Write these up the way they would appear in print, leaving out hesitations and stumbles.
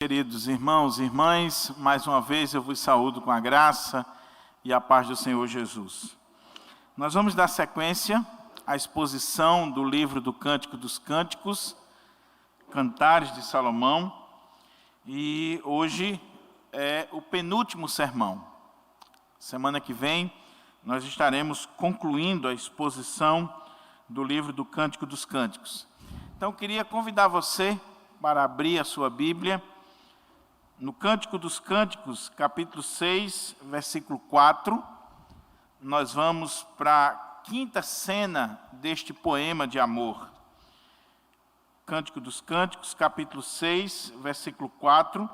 Queridos irmãos e irmãs, mais uma vez eu vos saúdo com a graça e a paz do Senhor Jesus. Nós vamos dar sequência à exposição do livro do Cântico dos Cânticos, Cantares de Salomão, e hoje é o penúltimo sermão. Semana que vem nós estaremos concluindo a exposição do livro do Cântico dos Cânticos. Então eu queria convidar você para abrir a sua Bíblia no Cântico dos Cânticos, capítulo 6, versículo 4, nós vamos para a quinta cena deste poema de amor. Cântico dos Cânticos, capítulo 6, versículo 4.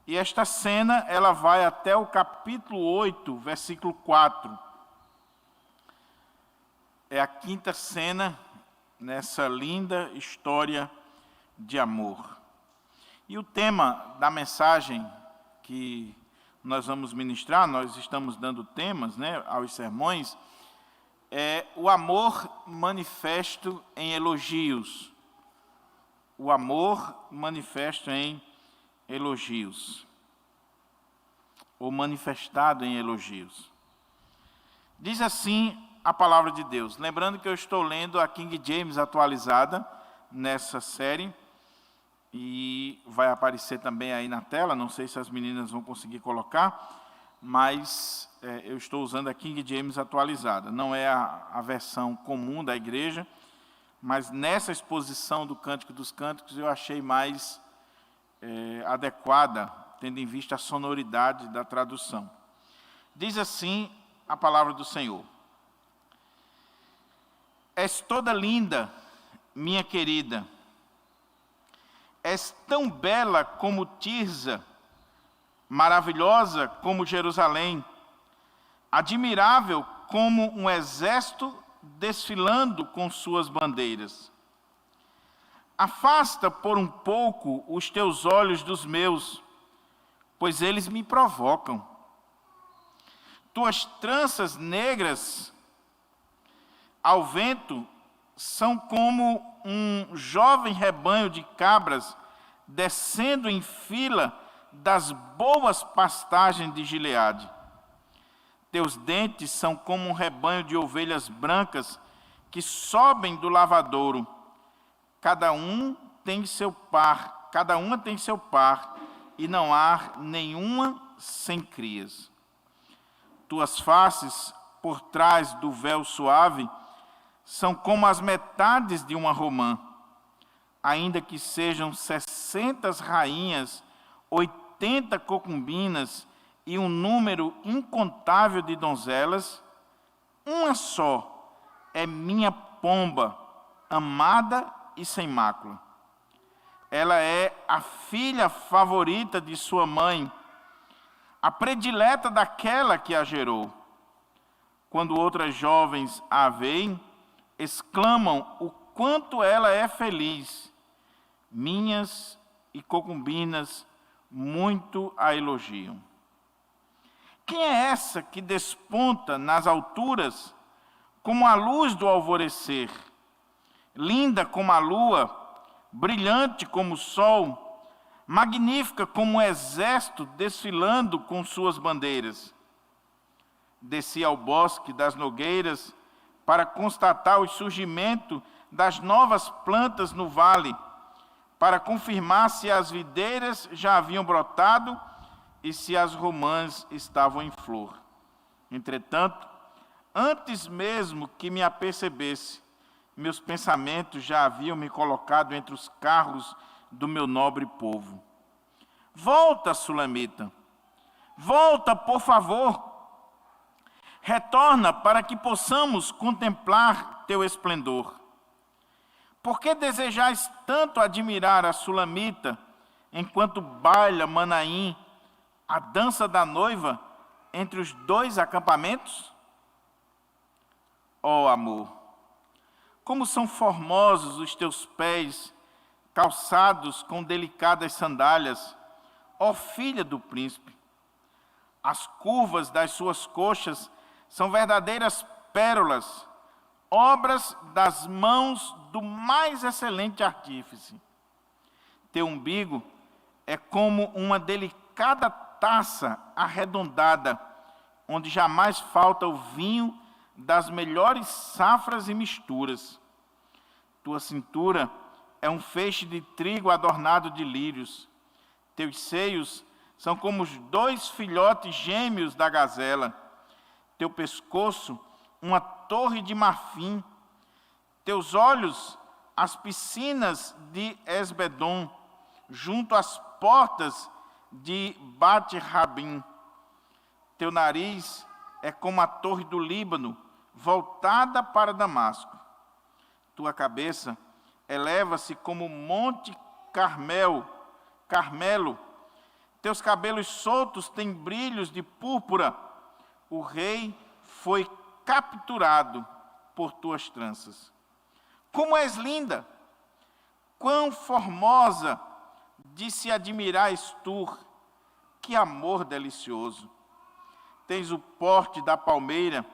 E esta cena, ela vai até o capítulo 8, versículo 4. É a quinta cena nessa linda história de amor. E o tema da mensagem que nós vamos ministrar, nós estamos dando temas, aos sermões, é o amor manifesto em elogios. O amor manifesto em elogios. Ou manifestado em elogios. Diz assim a palavra de Deus. Lembrando que eu estou lendo a King James atualizada nessa série. E vai aparecer também aí na tela, não sei se as meninas vão conseguir colocar, mas eu estou usando a King James atualizada. Não é a versão comum da igreja, mas nessa exposição do Cântico dos Cânticos eu achei mais adequada, tendo em vista a sonoridade da tradução. Diz assim a palavra do Senhor: És toda linda, minha querida. És tão bela como Tirza, maravilhosa como Jerusalém, admirável como um exército desfilando com suas bandeiras. Afasta por um pouco os teus olhos dos meus, pois eles me provocam. Tuas tranças negras ao vento são como um jovem rebanho de cabras descendo em fila das boas pastagens de Gileade. Teus dentes são como um rebanho de ovelhas brancas que sobem do lavadouro. Cada uma tem seu par, e não há nenhuma sem crias. Tuas faces, por trás do véu suave, são como as metades de uma romã, ainda que sejam 60 rainhas, 80 concubinas e um número incontável de donzelas, uma só é minha pomba, amada e sem mácula. Ela é a filha favorita de sua mãe, a predileta daquela que a gerou. Quando outras jovens a veem, exclamam o quanto ela é feliz. Minhas e concubinas muito a elogiam. Quem é essa que desponta nas alturas como a luz do alvorecer, linda como a lua, brilhante como o sol, magnífica como um exército desfilando com suas bandeiras? Desci ao bosque das nogueiras para constatar o surgimento das novas plantas no vale, para confirmar se as videiras já haviam brotado e se as romãs estavam em flor. Entretanto, antes mesmo que me apercebesse, meus pensamentos já haviam me colocado entre os carros do meu nobre povo. Volta, Sulamita, volta, por favor. Retorna para que possamos contemplar teu esplendor. Por que desejais tanto admirar a Sulamita, enquanto baila Manaim, a dança da noiva, entre os dois acampamentos? Ó amor, como são formosos os teus pés, calçados com delicadas sandálias, ó filha do príncipe. As curvas das suas coxas são verdadeiras pérolas, obras das mãos do mais excelente artífice. Teu umbigo é como uma delicada taça arredondada, onde jamais falta o vinho das melhores safras e misturas. Tua cintura é um feixe de trigo adornado de lírios. Teus seios são como os 2 filhotes gêmeos da gazela. Teu pescoço, uma torre de marfim. Teus olhos, as piscinas de Esbedom, junto às portas de Bat-Rabim. Teu nariz é como a torre do Líbano, voltada para Damasco. Tua cabeça eleva-se como o monte Carmelo. Teus cabelos soltos têm brilhos de púrpura. O rei foi capturado por tuas tranças. Como és linda! Quão formosa de se admirares tu! Que amor delicioso! Tens o porte da palmeira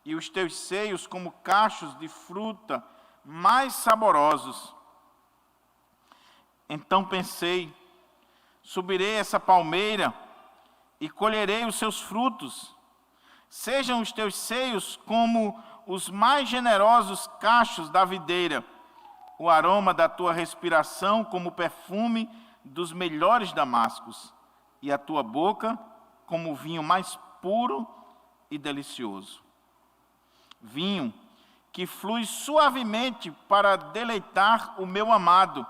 e os teus seios como cachos de fruta mais saborosos. Então pensei, subirei essa palmeira e colherei os seus frutos. Sejam os teus seios como os mais generosos cachos da videira, o aroma da tua respiração como o perfume dos melhores damascos, e a tua boca como o vinho mais puro e delicioso. Vinho que flui suavemente para deleitar o meu amado,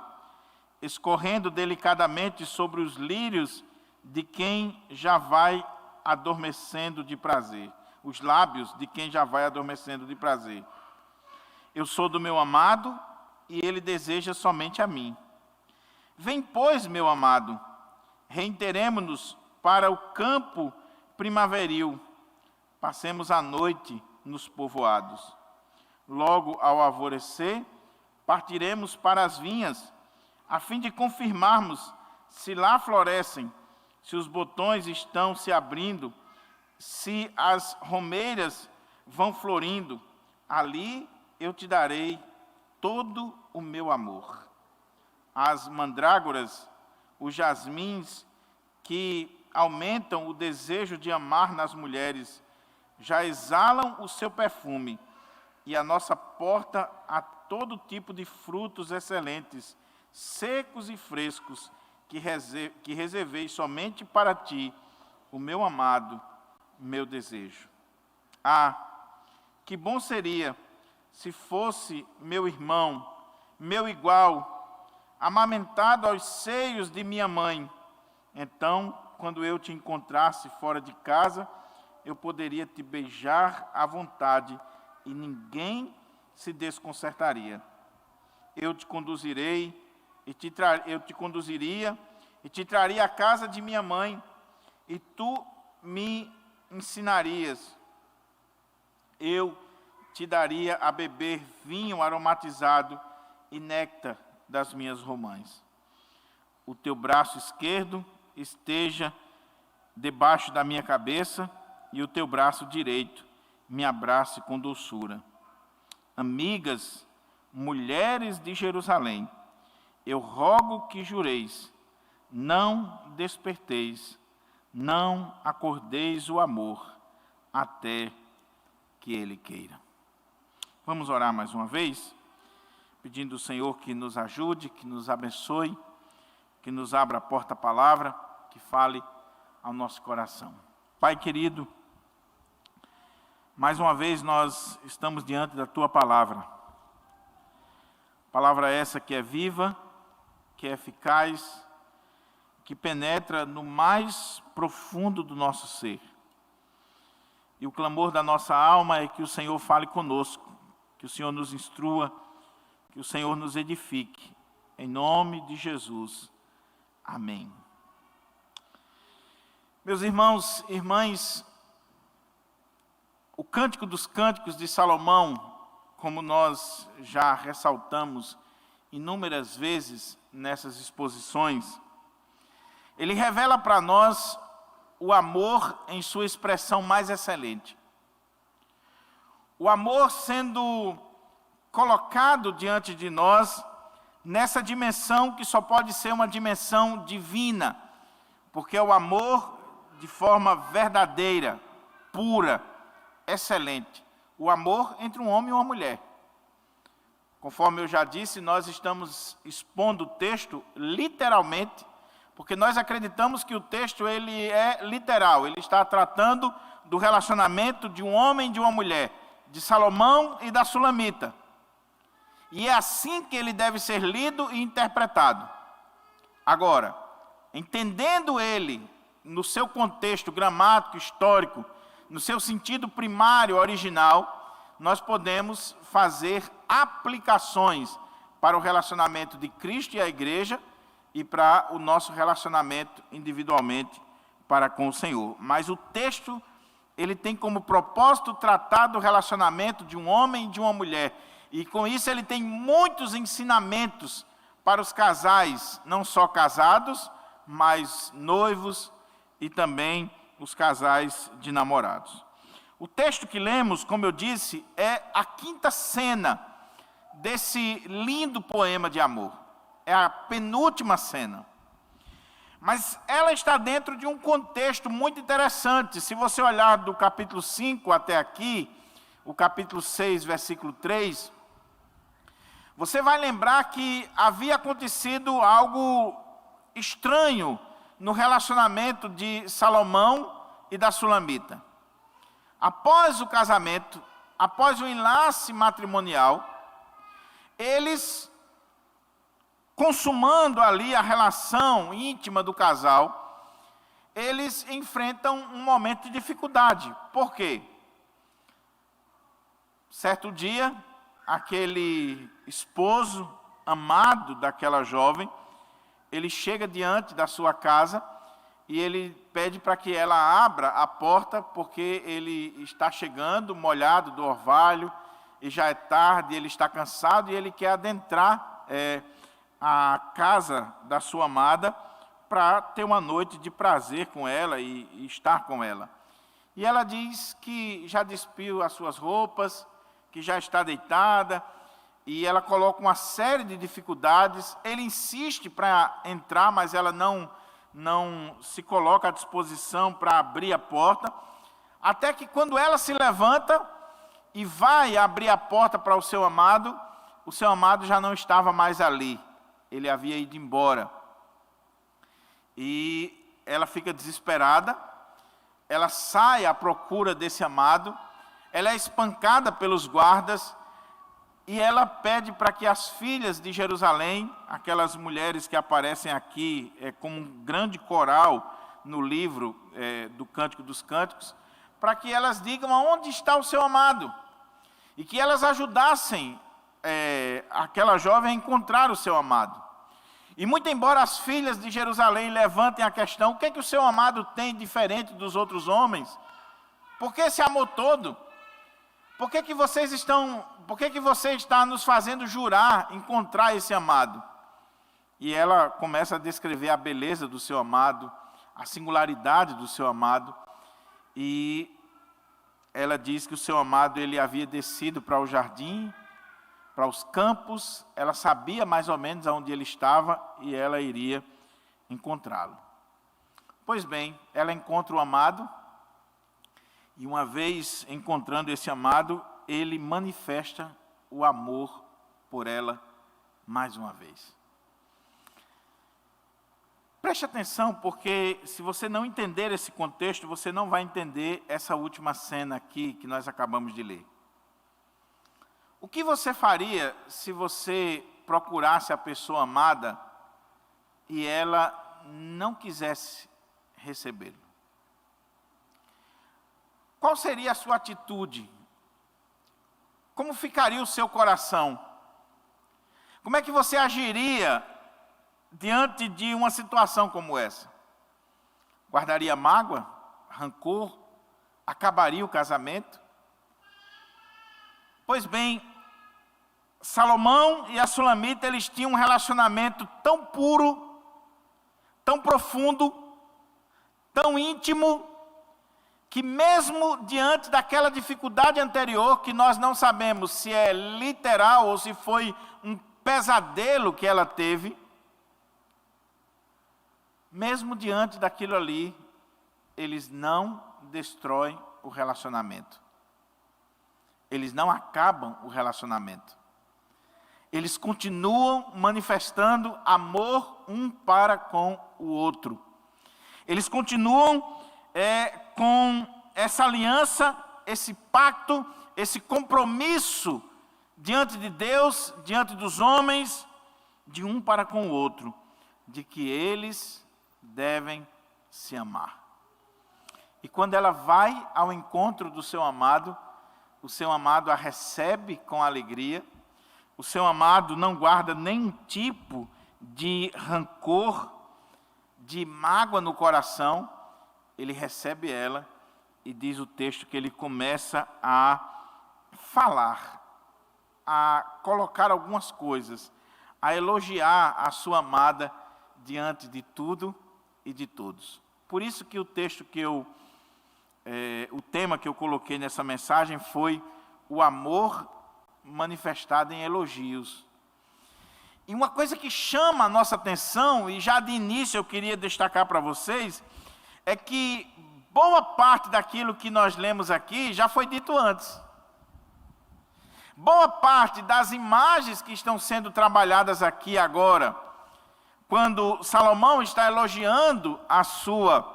escorrendo delicadamente sobre os lírios de quem já vai adormecendo de prazer. Os lábios de quem já vai adormecendo de prazer. Eu sou do meu amado e ele deseja somente a mim. Vem, pois, meu amado, reinteremo-nos para o campo primaveril. Passemos a noite nos povoados. Logo ao alvorecer, partiremos para as vinhas, a fim de confirmarmos se lá florescem, se os botões estão se abrindo, se as romeiras vão florindo. Ali eu te darei todo o meu amor. As mandrágoras, os jasmins que aumentam o desejo de amar nas mulheres, já exalam o seu perfume, e a nossa porta a todo tipo de frutos excelentes, secos e frescos, que reservei somente para ti, o meu amado, meu desejo. Ah, que bom seria se fosse meu irmão, meu igual, amamentado aos seios de minha mãe. Então, quando eu te encontrasse fora de casa, eu poderia te beijar à vontade e ninguém se desconcertaria. Eu te conduziria e te traria à casa de minha mãe, e tu me ensinarias. Eu te daria a beber vinho aromatizado e néctar das minhas romãs. O teu braço esquerdo esteja debaixo da minha cabeça, e o teu braço direito me abrace com doçura. Amigas, mulheres de Jerusalém, eu rogo que jureis, não desperteis, não acordeis o amor, até que ele queira. Vamos orar mais uma vez, pedindo ao Senhor que nos ajude, que nos abençoe, que nos abra a porta-palavra, que fale ao nosso coração. Pai querido, mais uma vez nós estamos diante da Tua palavra. Palavra essa que é viva, que é eficaz, que penetra no mais profundo do nosso ser. E o clamor da nossa alma é que o Senhor fale conosco, que o Senhor nos instrua, que o Senhor nos edifique. Em nome de Jesus. Amém. Meus irmãos e irmãs, o Cântico dos Cânticos de Salomão, como nós já ressaltamos inúmeras vezes nessas exposições, ele revela para nós o amor em sua expressão mais excelente. O amor sendo colocado diante de nós nessa dimensão que só pode ser uma dimensão divina, porque é o amor de forma verdadeira, pura, excelente. O amor entre um homem e uma mulher. Conforme eu já disse, nós estamos expondo o texto literalmente, porque nós acreditamos que o texto ele é literal, ele está tratando do relacionamento de um homem e de uma mulher, de Salomão e da Sulamita. E é assim que ele deve ser lido e interpretado. Agora, entendendo ele no seu contexto gramático, histórico, no seu sentido primário, original, nós podemos fazer aplicações para o relacionamento de Cristo e a igreja e para o nosso relacionamento individualmente para com o Senhor. Mas o texto, ele tem como propósito tratar do relacionamento de um homem e de uma mulher. E com isso ele tem muitos ensinamentos para os casais, não só casados, mas noivos e também os casais de namorados. O texto que lemos, como eu disse, é a quinta cena desse lindo poema de amor. É a penúltima cena. Mas ela está dentro de um contexto muito interessante. Se você olhar do capítulo 5 até aqui, o capítulo 6, versículo 3, você vai lembrar que havia acontecido algo estranho no relacionamento de Salomão e da Sulamita. Após o casamento, após o enlace matrimonial, eles, consumando ali a relação íntima do casal, eles enfrentam um momento de dificuldade. Por quê? Certo dia, aquele esposo amado daquela jovem, ele chega diante da sua casa e ele pede para que ela abra a porta, porque ele está chegando molhado do orvalho, e já é tarde, ele está cansado e ele quer adentrar a casa da sua amada para ter uma noite de prazer com ela e estar com ela. E ela diz que já despiu as suas roupas, que já está deitada, e ela coloca uma série de dificuldades. Ele insiste para entrar, mas ela não se coloca à disposição para abrir a porta, até que quando ela se levanta e vai abrir a porta para o seu amado já não estava mais ali, ele havia ido embora. E ela fica desesperada, ela sai à procura desse amado, ela é espancada pelos guardas, e ela pede para que as filhas de Jerusalém, aquelas mulheres que aparecem aqui como um grande coral no livro do Cântico dos Cânticos, para que elas digam aonde está o seu amado, e que elas ajudassem aquela jovem a encontrar o seu amado. E muito embora as filhas de Jerusalém levantem a questão, o que é que o seu amado tem diferente dos outros homens? Por que esse amor todo? Por que você está nos fazendo jurar encontrar esse amado? E ela começa a descrever a beleza do seu amado, a singularidade do seu amado, e ela diz que o seu amado ele havia descido para o jardim, para os campos, ela sabia mais ou menos onde ele estava e ela iria encontrá-lo. Pois bem, ela encontra o amado, e uma vez encontrando esse amado, ele manifesta o amor por ela mais uma vez. Preste atenção, porque se você não entender esse contexto, você não vai entender essa última cena aqui que nós acabamos de ler. O que você faria se você procurasse a pessoa amada e ela não quisesse recebê-lo? Qual seria a sua atitude? Como ficaria o seu coração? Como é que você agiria diante de uma situação como essa? Guardaria mágoa, rancor? Acabaria o casamento? Pois bem, Salomão e a Sulamita, eles tinham um relacionamento tão puro, tão profundo, tão íntimo, que mesmo diante daquela dificuldade anterior, que nós não sabemos se é literal ou se foi um pesadelo que ela teve, mesmo diante daquilo ali, eles não destroem o relacionamento. Eles não acabam o relacionamento. Eles continuam manifestando amor um para com o outro. Eles continuam com essa aliança, esse pacto, esse compromisso diante de Deus, diante dos homens, de um para com o outro, de que eles devem se amar. E quando ela vai ao encontro do seu amado, o seu amado a recebe com alegria, o seu amado não guarda nenhum tipo de rancor, de mágoa no coração, ele recebe ela e diz o texto que ele começa a falar, a colocar algumas coisas, a elogiar a sua amada diante de tudo e de todos. Por isso que o texto que o tema que eu coloquei nessa mensagem foi o amor manifestado em elogios. E uma coisa que chama a nossa atenção, e já de início eu queria destacar para vocês, é que boa parte daquilo que nós lemos aqui já foi dito antes. Boa parte das imagens que estão sendo trabalhadas aqui agora, quando Salomão está elogiando a sua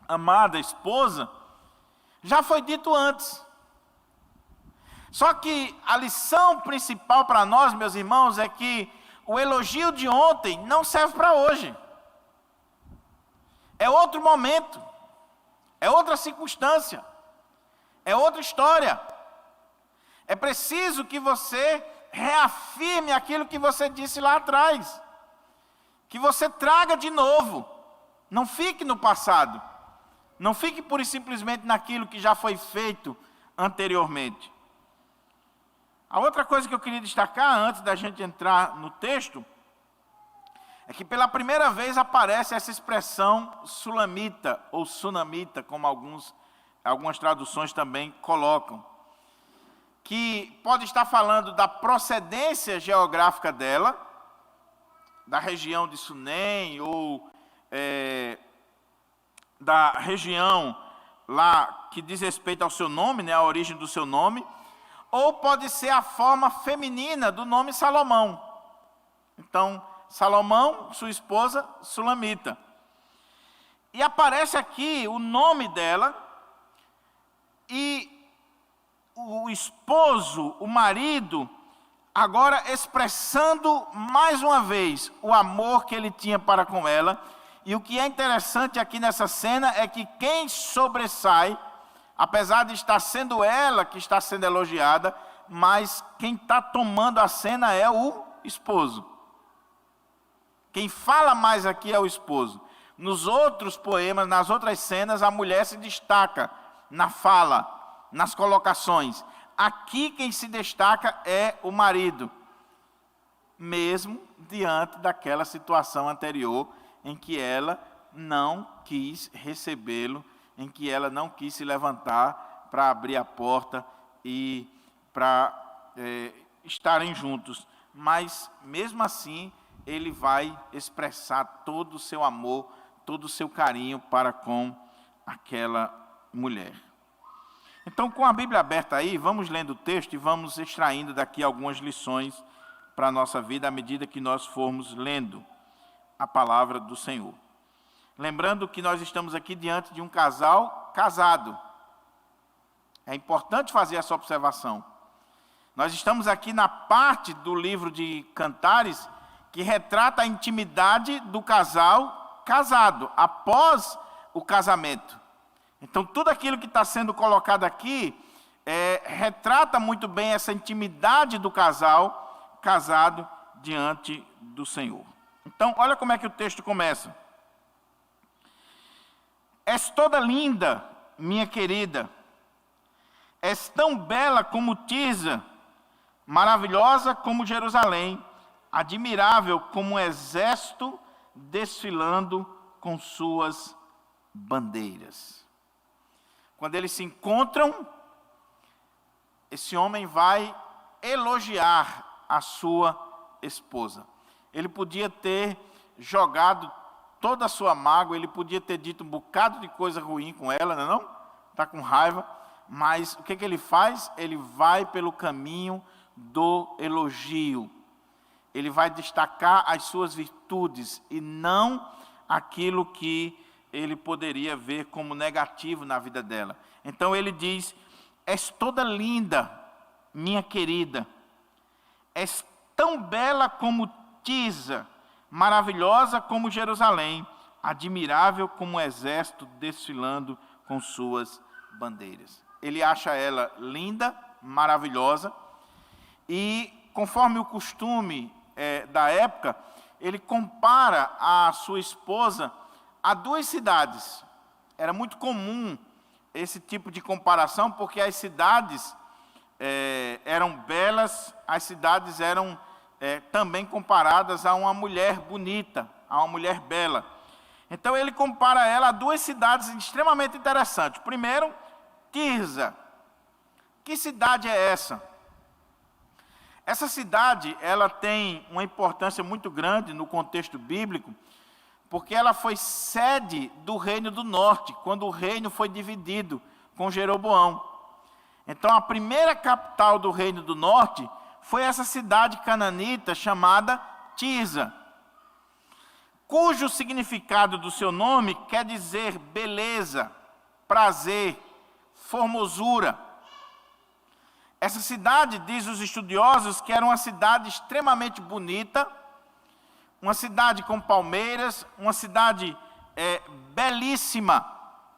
amada esposa, já foi dito antes. Só que a lição principal para nós, meus irmãos, é que o elogio de ontem não serve para hoje. É outro momento, é outra circunstância, é outra história. É preciso que você reafirme aquilo que você disse lá atrás. Que você traga de novo. Não fique no passado. Não fique pura e simplesmente naquilo que já foi feito anteriormente. A outra coisa que eu queria destacar, antes da gente entrar no texto, é que pela primeira vez aparece essa expressão sulamita, ou sunamita, como algumas traduções também colocam, que pode estar falando da procedência geográfica dela, da região de Sunem, ou da região lá que diz respeito ao seu nome, né, a origem do seu nome, ou pode ser a forma feminina do nome Salomão. Então, Salomão, sua esposa, Sulamita. E aparece aqui o nome dela, e o esposo, o marido, agora expressando mais uma vez o amor que ele tinha para com ela. E o que é interessante aqui nessa cena é que quem sobressai, apesar de estar sendo ela que está sendo elogiada, mas quem está tomando a cena é o esposo. Quem fala mais aqui é o esposo. Nos outros poemas, nas outras cenas, a mulher se destaca na fala, nas colocações. Aqui quem se destaca é o marido, mesmo diante daquela situação anterior em que ela não quis recebê-lo, em que ela não quis se levantar para abrir a porta e para estarem juntos. Mas, mesmo assim, ele vai expressar todo o seu amor, todo o seu carinho para com aquela mulher. Então, com a Bíblia aberta aí, vamos lendo o texto e vamos extraindo daqui algumas lições para a nossa vida, à medida que nós formos lendo a palavra do Senhor. Lembrando que nós estamos aqui diante de um casal casado. É importante fazer essa observação. Nós estamos aqui na parte do livro de Cantares que retrata a intimidade do casal casado, após o casamento. Então, tudo aquilo que está sendo colocado aqui retrata muito bem essa intimidade do casal casado diante do Senhor. Então, olha como é que o texto começa. És toda linda, minha querida. És tão bela como Tirza, maravilhosa como Jerusalém, admirável como um exército desfilando com suas bandeiras. Quando eles se encontram, esse homem vai elogiar a sua esposa. Ele podia ter jogado toda a sua mágoa, ele podia ter dito um bocado de coisa ruim com ela, não? Está com raiva, mas o que ele faz? Ele vai pelo caminho do elogio. Ele vai destacar as suas virtudes e não aquilo que ele poderia ver como negativo na vida dela. Então ele diz: és toda linda, minha querida, és tão bela como Tisa, maravilhosa como Jerusalém, admirável como um exército desfilando com suas bandeiras. Ele acha ela linda, maravilhosa, e conforme o costume da época, ele compara a sua esposa a duas cidades. Era muito comum esse tipo de comparação, porque as cidades eram belas, as cidades eram também comparadas a uma mulher bonita, a uma mulher bela. Então ele compara ela a duas cidades extremamente interessantes. Primeiro, Tirza. Que cidade é essa? Essa cidade, ela tem uma importância muito grande no contexto bíblico, porque ela foi sede do Reino do Norte, quando o reino foi dividido com Jeroboão. Então, a primeira capital do Reino do Norte foi essa cidade cananita chamada Tirza, cujo significado do seu nome quer dizer beleza, prazer, formosura. Essa cidade, diz os estudiosos, que era uma cidade extremamente bonita, uma cidade com palmeiras, uma cidade belíssima,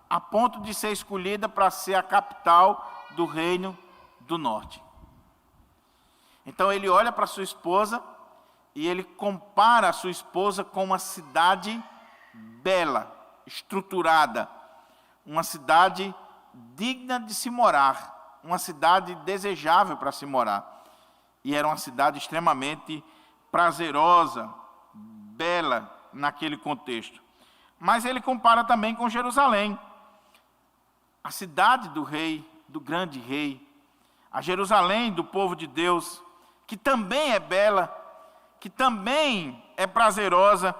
a ponto de ser escolhida para ser a capital do Reino do Norte. Então ele olha para sua esposa e ele compara a sua esposa com uma cidade bela, estruturada, uma cidade digna de se morar, uma cidade desejável para se morar. E era uma cidade extremamente prazerosa, bela naquele contexto. Mas ele compara também com Jerusalém, a cidade do rei, do grande rei, a Jerusalém do povo de Deus, que também é bela, que também é prazerosa.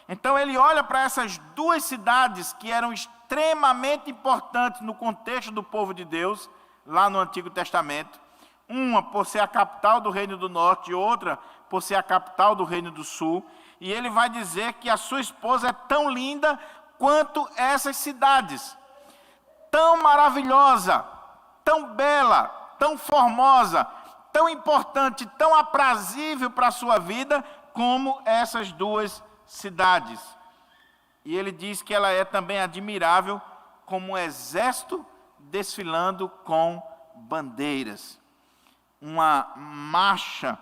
Então ele olha para essas duas cidades que eram extremamente importantes no contexto do povo de Deus, lá no Antigo Testamento, uma por ser a capital do Reino do Norte e outra por ser a capital do Reino do Sul, e ele vai dizer que a sua esposa é tão linda quanto essas cidades, tão maravilhosa, tão bela, tão formosa, tão importante, tão aprazível para a sua vida, como essas duas cidades. E ele diz que ela é também admirável como um exército desfilando com bandeiras. Uma marcha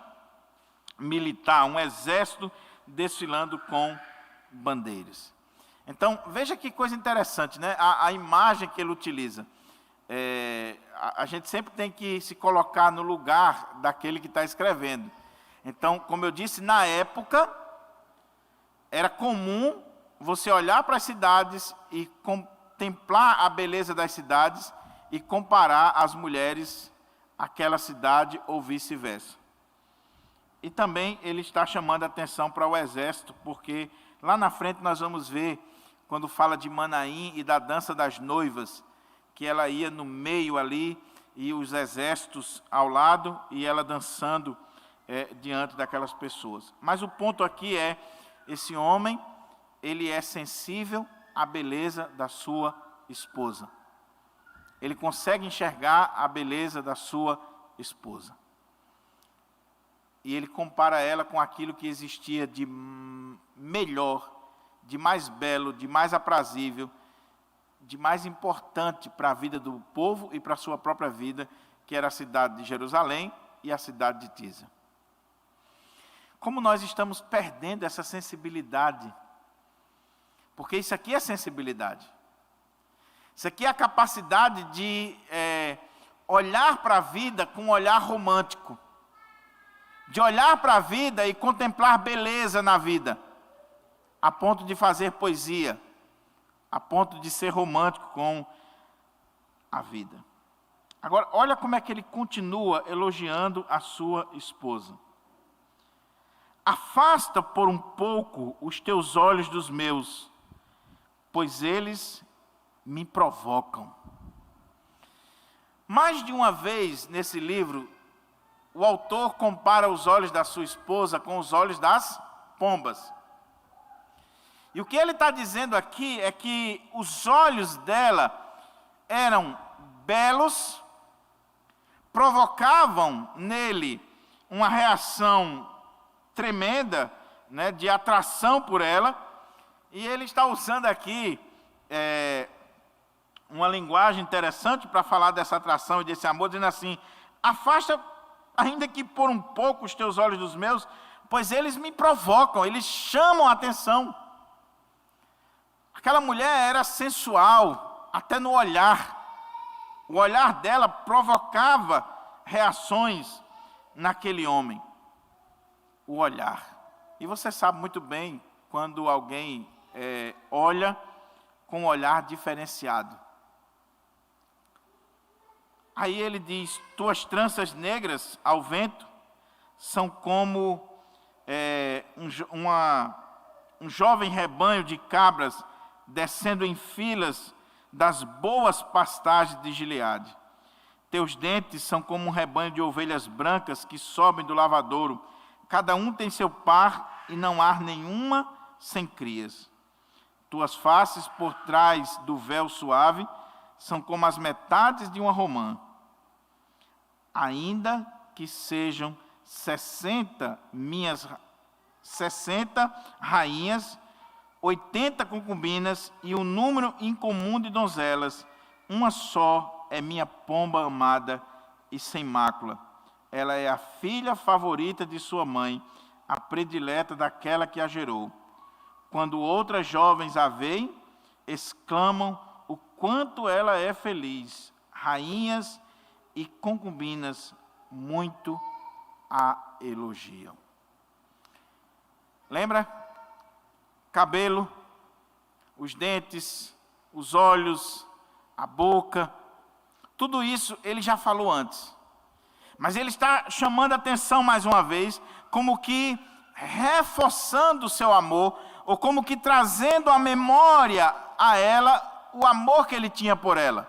militar, um exército desfilando com bandeiras. Então, veja que coisa interessante, né? A imagem que ele utiliza. A gente sempre tem que se colocar no lugar daquele que está escrevendo. Então, como eu disse, na época, era comum você olhar para as cidades e contemplar a beleza das cidades e comparar as mulheres àquela cidade ou vice-versa. E também ele está chamando a atenção para o exército, porque lá na frente nós vamos ver, quando fala de Manaim e da dança das noivas, que ela ia no meio ali, e os exércitos ao lado, e ela dançando diante daquelas pessoas. Mas o ponto aqui é, esse homem, ele é sensível à beleza da sua esposa. Ele consegue enxergar a beleza da sua esposa. E ele compara ela com aquilo que existia de melhor, de mais belo, de mais aprazível, de mais importante para a vida do povo e para a sua própria vida, que era a cidade de Jerusalém e a cidade de Tirza. Como nós estamos perdendo essa sensibilidade? Porque isso aqui é sensibilidade. Isso aqui é a capacidade de olhar para a vida com um olhar romântico. De olhar para a vida e contemplar beleza na vida, a ponto de fazer poesia, a ponto de ser romântico com a vida. Agora, olha como é que ele continua elogiando a sua esposa. afasta por um pouco os teus olhos dos meus, pois eles me provocam. Mais de uma vez nesse livro, o autor compara os olhos da sua esposa com os olhos das pombas. E o que ele está dizendo aqui é que os olhos dela eram belos, provocavam nele uma reação tremenda, né, de atração por ela, e ele está usando aqui uma linguagem interessante para falar dessa atração e desse amor, dizendo assim: afasta, ainda que por um pouco, os teus olhos dos meus, pois eles me provocam, eles chamam a atenção. Aquela mulher era sensual, até no olhar. O olhar dela provocava reações naquele homem. O olhar. E você sabe muito bem quando alguém olha com um olhar diferenciado. Aí ele diz: tuas tranças negras ao vento são como um jovem rebanho de cabras descendo em filas das boas pastagens de Gileade. Teus dentes são como um rebanho de ovelhas brancas que sobem do lavadouro. Cada um tem seu par e não há nenhuma sem crias. Tuas faces por trás do véu suave são como as metades de uma romã. Ainda que sejam 60 rainhas, 80 concubinas e um número incomum de donzelas, uma só é minha pomba amada e sem mácula. Ela é a filha favorita de sua mãe, a predileta daquela que a gerou. Quando outras jovens a veem, exclamam o quanto ela é feliz. Rainhas e concubinas muito a elogiam. Lembra? Cabelo, os dentes, os olhos, a boca, tudo isso ele já falou antes. Mas ele está chamando a atenção mais uma vez, como que reforçando o seu amor, ou como que trazendo à memória a ela o amor que ele tinha por ela,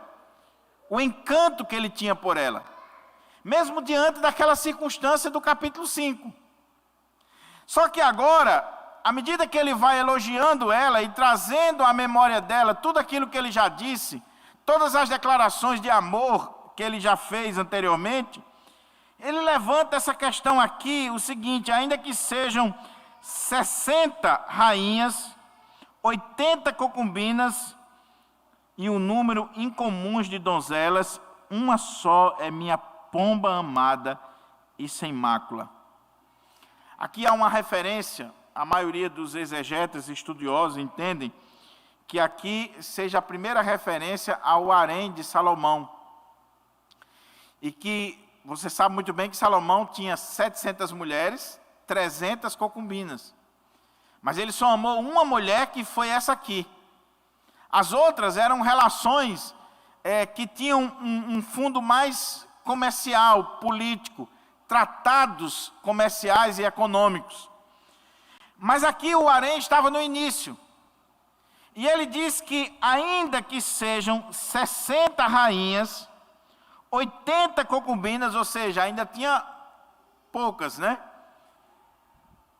o encanto que ele tinha por ela, mesmo diante daquela circunstância do capítulo 5. Só que agora, à medida que ele vai elogiando ela e trazendo à memória dela tudo aquilo que ele já disse, todas as declarações de amor que ele já fez anteriormente, ele levanta essa questão aqui, o seguinte: ainda que sejam 60 rainhas, 80 concubinas e um número incomum de donzelas, uma só é minha pomba amada e sem mácula. Aqui há uma referência, a maioria dos exegetas estudiosos entendem que aqui seja a primeira referência ao harém de Salomão. E que você sabe muito bem que Salomão tinha 700 mulheres, 300 concubinas. Mas ele só amou uma mulher, que foi essa aqui. As outras eram relações que tinham um fundo mais comercial, político, tratados comerciais e econômicos. Mas aqui o harém estava no início. E ele diz que ainda que sejam 60 rainhas, 80 concubinas, ou seja, ainda tinha poucas, né?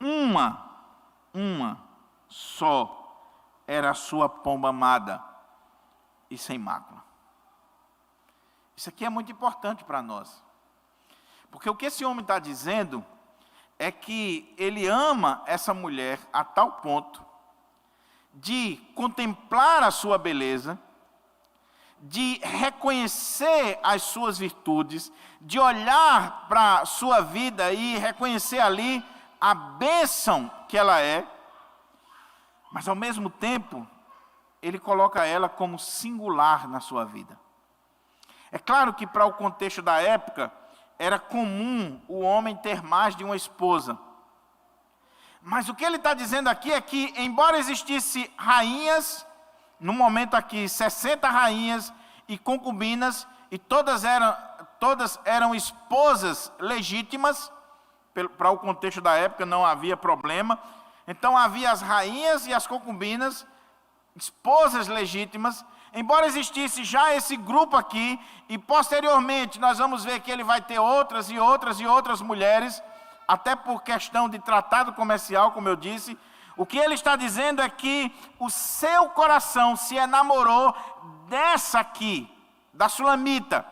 Uma só era a sua pomba amada e sem mácula. Isso aqui é muito importante para nós. Porque o que esse homem está dizendo é que ele ama essa mulher a tal ponto de contemplar a sua beleza, de reconhecer as suas virtudes, de olhar para a sua vida e reconhecer ali a bênção que ela é, mas ao mesmo tempo, ele coloca ela como singular na sua vida. É claro que para o contexto da época, era comum o homem ter mais de uma esposa. Mas o que ele está dizendo aqui é que, embora existisse rainhas, no momento aqui 60 rainhas e concubinas, e todas eram esposas legítimas para o contexto da época não havia problema. Então havia as rainhas e as concubinas, esposas legítimas. Embora existisse já esse grupo aqui, e posteriormente nós vamos ver que ele vai ter outras e outras e outras mulheres, até por questão de tratado comercial, como eu disse. O que ele está dizendo é que o seu coração se enamorou dessa aqui, da Sulamita.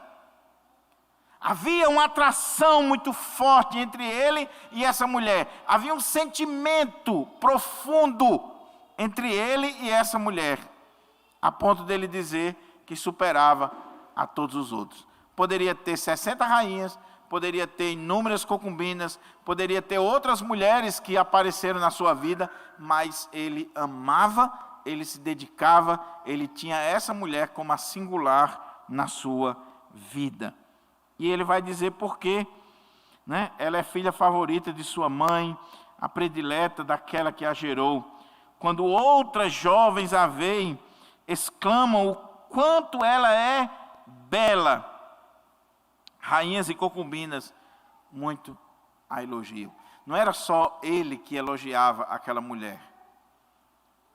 Havia uma atração muito forte entre ele e essa mulher. Havia um sentimento profundo entre ele e essa mulher, a ponto dele dizer que superava a todos os outros. Poderia ter 60 rainhas, poderia ter inúmeras concubinas, poderia ter outras mulheres que apareceram na sua vida, mas ele amava, ele se dedicava, ele tinha essa mulher como a singular na sua vida. E ele vai dizer por quê, né? Ela é filha favorita de sua mãe, a predileta daquela que a gerou. Quando outras jovens a veem, exclamam o quanto ela é bela. Rainhas e concubinas muito a elogiam. Não era só ele que elogiava aquela mulher.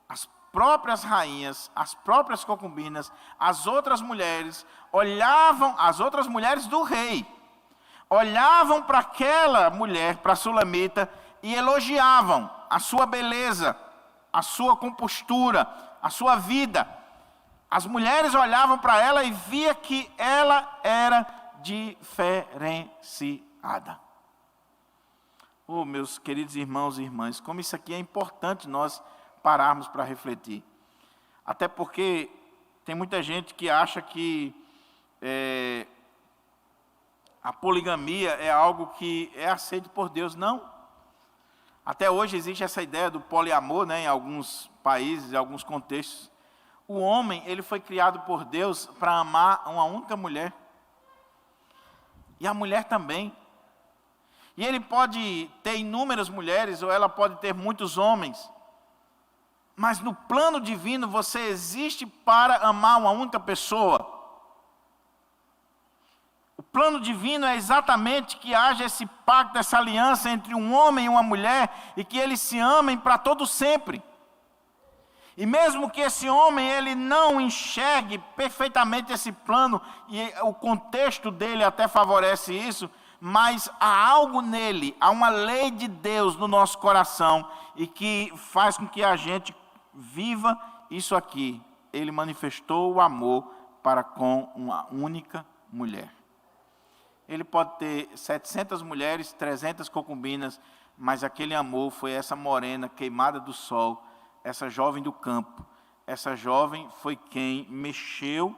As próprias rainhas, as próprias concubinas, as outras mulheres olhavam, as outras mulheres do rei, olhavam para aquela mulher, para a Sulamita, e elogiavam a sua beleza, a sua compostura, a sua vida. As mulheres olhavam para ela e via que ela era diferenciada. Oh, meus queridos irmãos e irmãs, como isso aqui é importante nós pararmos para refletir. Até porque tem muita gente que acha que a poligamia é algo que é aceito por Deus. Não. Até hoje existe essa ideia do poliamor, né, em alguns países, em alguns contextos. O homem, ele foi criado por Deus para amar uma única mulher. E a mulher também. E ele pode ter inúmeras mulheres, ou ela pode ter muitos homens. Mas no plano divino você existe para amar uma única pessoa. O plano divino é exatamente que haja esse pacto, essa aliança entre um homem e uma mulher, e que eles se amem para todo sempre. E mesmo que esse homem ele não enxergue perfeitamente esse plano, e o contexto dele até favorece isso, mas há algo nele, há uma lei de Deus no nosso coração, e que faz com que a gente viva isso aqui. Ele manifestou o amor para com uma única mulher. Ele pode ter 700 mulheres, 300 concubinas, mas aquele amor foi essa morena queimada do sol, essa jovem do campo. Essa jovem foi quem mexeu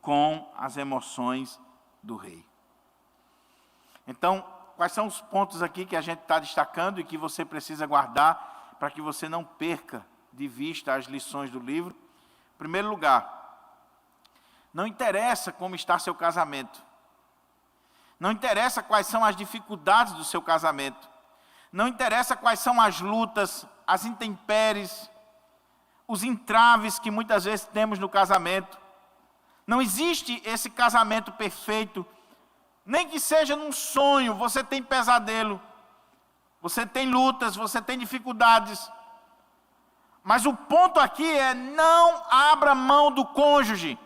com as emoções do rei. Então, quais são os pontos aqui que a gente está destacando e que você precisa guardar para que você não perca de vista as lições do livro? Em primeiro lugar, não interessa como está seu casamento. Não interessa quais são as dificuldades do seu casamento. Não interessa quais são as lutas, as intempéries, os entraves que muitas vezes temos no casamento. Não existe esse casamento perfeito. Nem que seja num sonho, você tem pesadelo. Você tem lutas, você tem dificuldades. Mas o ponto aqui é: não abra mão do cônjuge.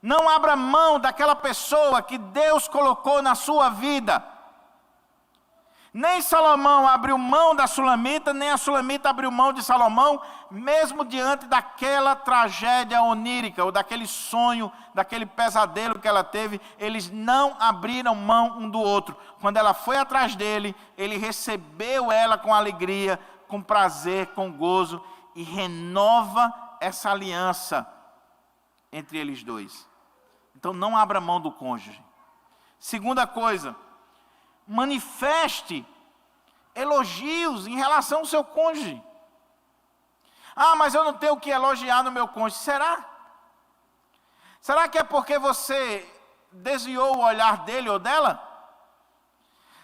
Não abra mão daquela pessoa que Deus colocou na sua vida. Nem Salomão abriu mão da Sulamita, nem a Sulamita abriu mão de Salomão, mesmo diante daquela tragédia onírica, ou daquele sonho, daquele pesadelo que ela teve, eles não abriram mão um do outro. Quando ela foi atrás dele, ele recebeu ela com alegria, com prazer, com gozo, e renova essa aliança entre eles dois. Então não abra mão do cônjuge. Segunda coisa, manifeste elogios em relação ao seu cônjuge. Ah, mas eu não tenho o que elogiar no meu cônjuge. Será? Será que é porque você desviou o olhar dele ou dela?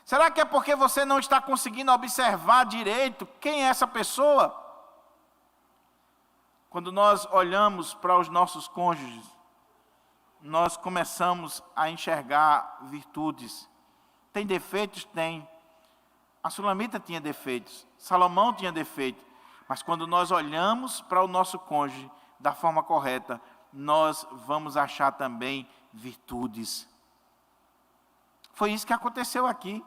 Será que é porque você não está conseguindo observar direito quem é essa pessoa? Quando nós olhamos para os nossos cônjuges, nós começamos a enxergar virtudes. Tem defeitos? Tem. A Sulamita tinha defeitos, Salomão tinha defeitos, mas quando nós olhamos para o nosso cônjuge da forma correta, nós vamos achar também virtudes. Foi isso que aconteceu aqui.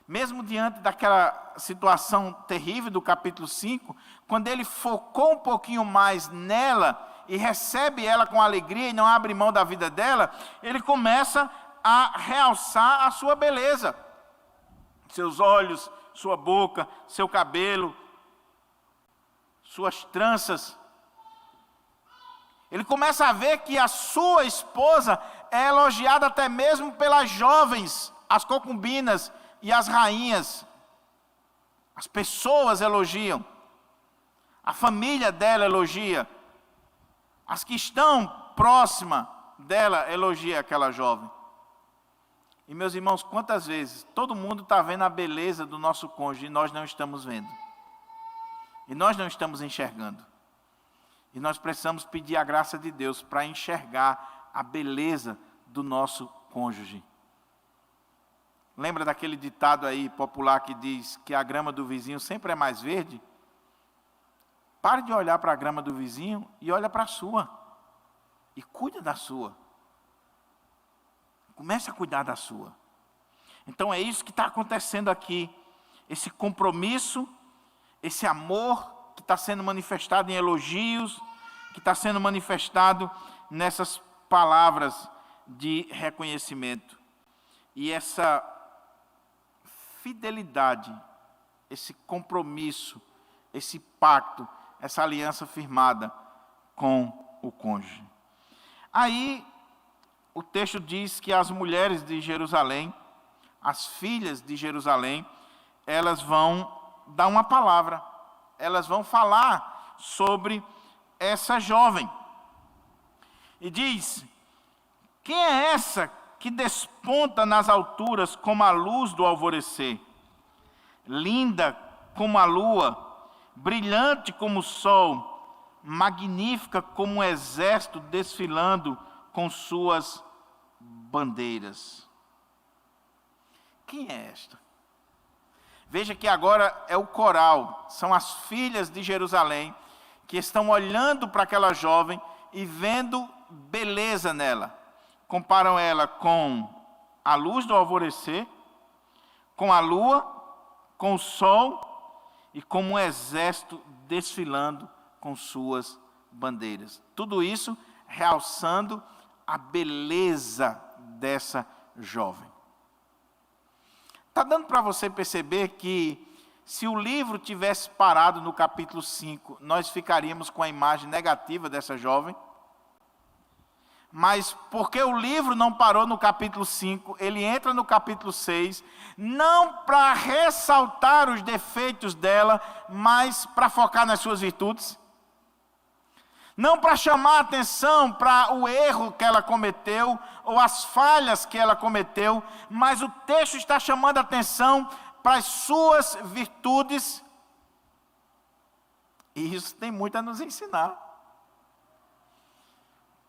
Mesmo diante daquela situação terrível do capítulo 5, quando ele focou um pouquinho mais nela e recebe ela com alegria e não abre mão da vida dela, ele começa a realçar a sua beleza. Seus olhos, sua boca, seu cabelo, suas tranças. Ele começa a ver que a sua esposa é elogiada até mesmo pelas jovens, as concubinas e as rainhas. As pessoas elogiam. A família dela elogia. As que estão próximas dela elogiam aquela jovem. E meus irmãos, quantas vezes todo mundo está vendo a beleza do nosso cônjuge e nós não estamos vendo. E nós não estamos enxergando. E nós precisamos pedir a graça de Deus para enxergar a beleza do nosso cônjuge. Lembra daquele ditado aí popular que diz que a grama do vizinho sempre é mais verde? Pare de olhar para a grama do vizinho e olha para a sua. E cuida da sua. Comece a cuidar da sua. Então é isso que está acontecendo aqui. Esse compromisso, esse amor que está sendo manifestado em elogios, que está sendo manifestado nessas palavras de reconhecimento. E essa fidelidade, esse compromisso, esse pacto, essa aliança firmada com o cônjuge. Aí, o texto diz que as mulheres de Jerusalém, as filhas de Jerusalém, elas vão dar uma palavra, elas vão falar sobre essa jovem. E diz: quem é essa que desponta nas alturas como a luz do alvorecer, linda como a lua, brilhante como o sol, magnífica como um exército desfilando com suas bandeiras? Quem é esta? Veja que agora é o coral, são as filhas de Jerusalém que estão olhando para aquela jovem e vendo beleza nela. Comparam ela com a luz do alvorecer, com a lua, com o sol e como um exército desfilando com suas bandeiras. Tudo isso realçando a beleza dessa jovem. Está dando para você perceber que se o livro tivesse parado no capítulo 5, nós ficaríamos com a imagem negativa dessa jovem? Mas porque o livro não parou no capítulo 5, ele entra no capítulo 6, não para ressaltar os defeitos dela, mas para focar nas suas virtudes. Não para chamar a atenção para o erro que ela cometeu, ou as falhas que ela cometeu, mas o texto está chamando a atenção para as suas virtudes. E isso tem muito a nos ensinar.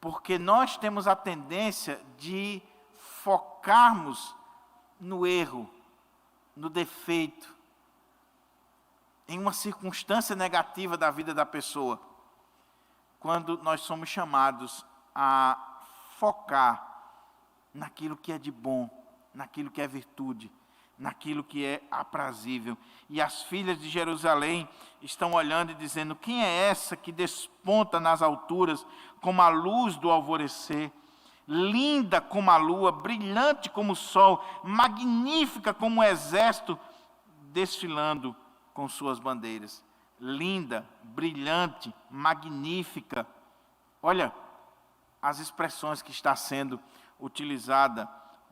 Porque nós temos a tendência de focarmos no erro, no defeito, em uma circunstância negativa da vida da pessoa, quando nós somos chamados a focar naquilo que é de bom, naquilo que é virtude, naquilo que é aprazível. E as filhas de Jerusalém estão olhando e dizendo: quem é essa que desponta nas alturas como a luz do alvorecer, linda como a lua, brilhante como o sol, magnífica como um exército desfilando com suas bandeiras? Linda, brilhante, magnífica. Olha as expressões que está sendo utilizada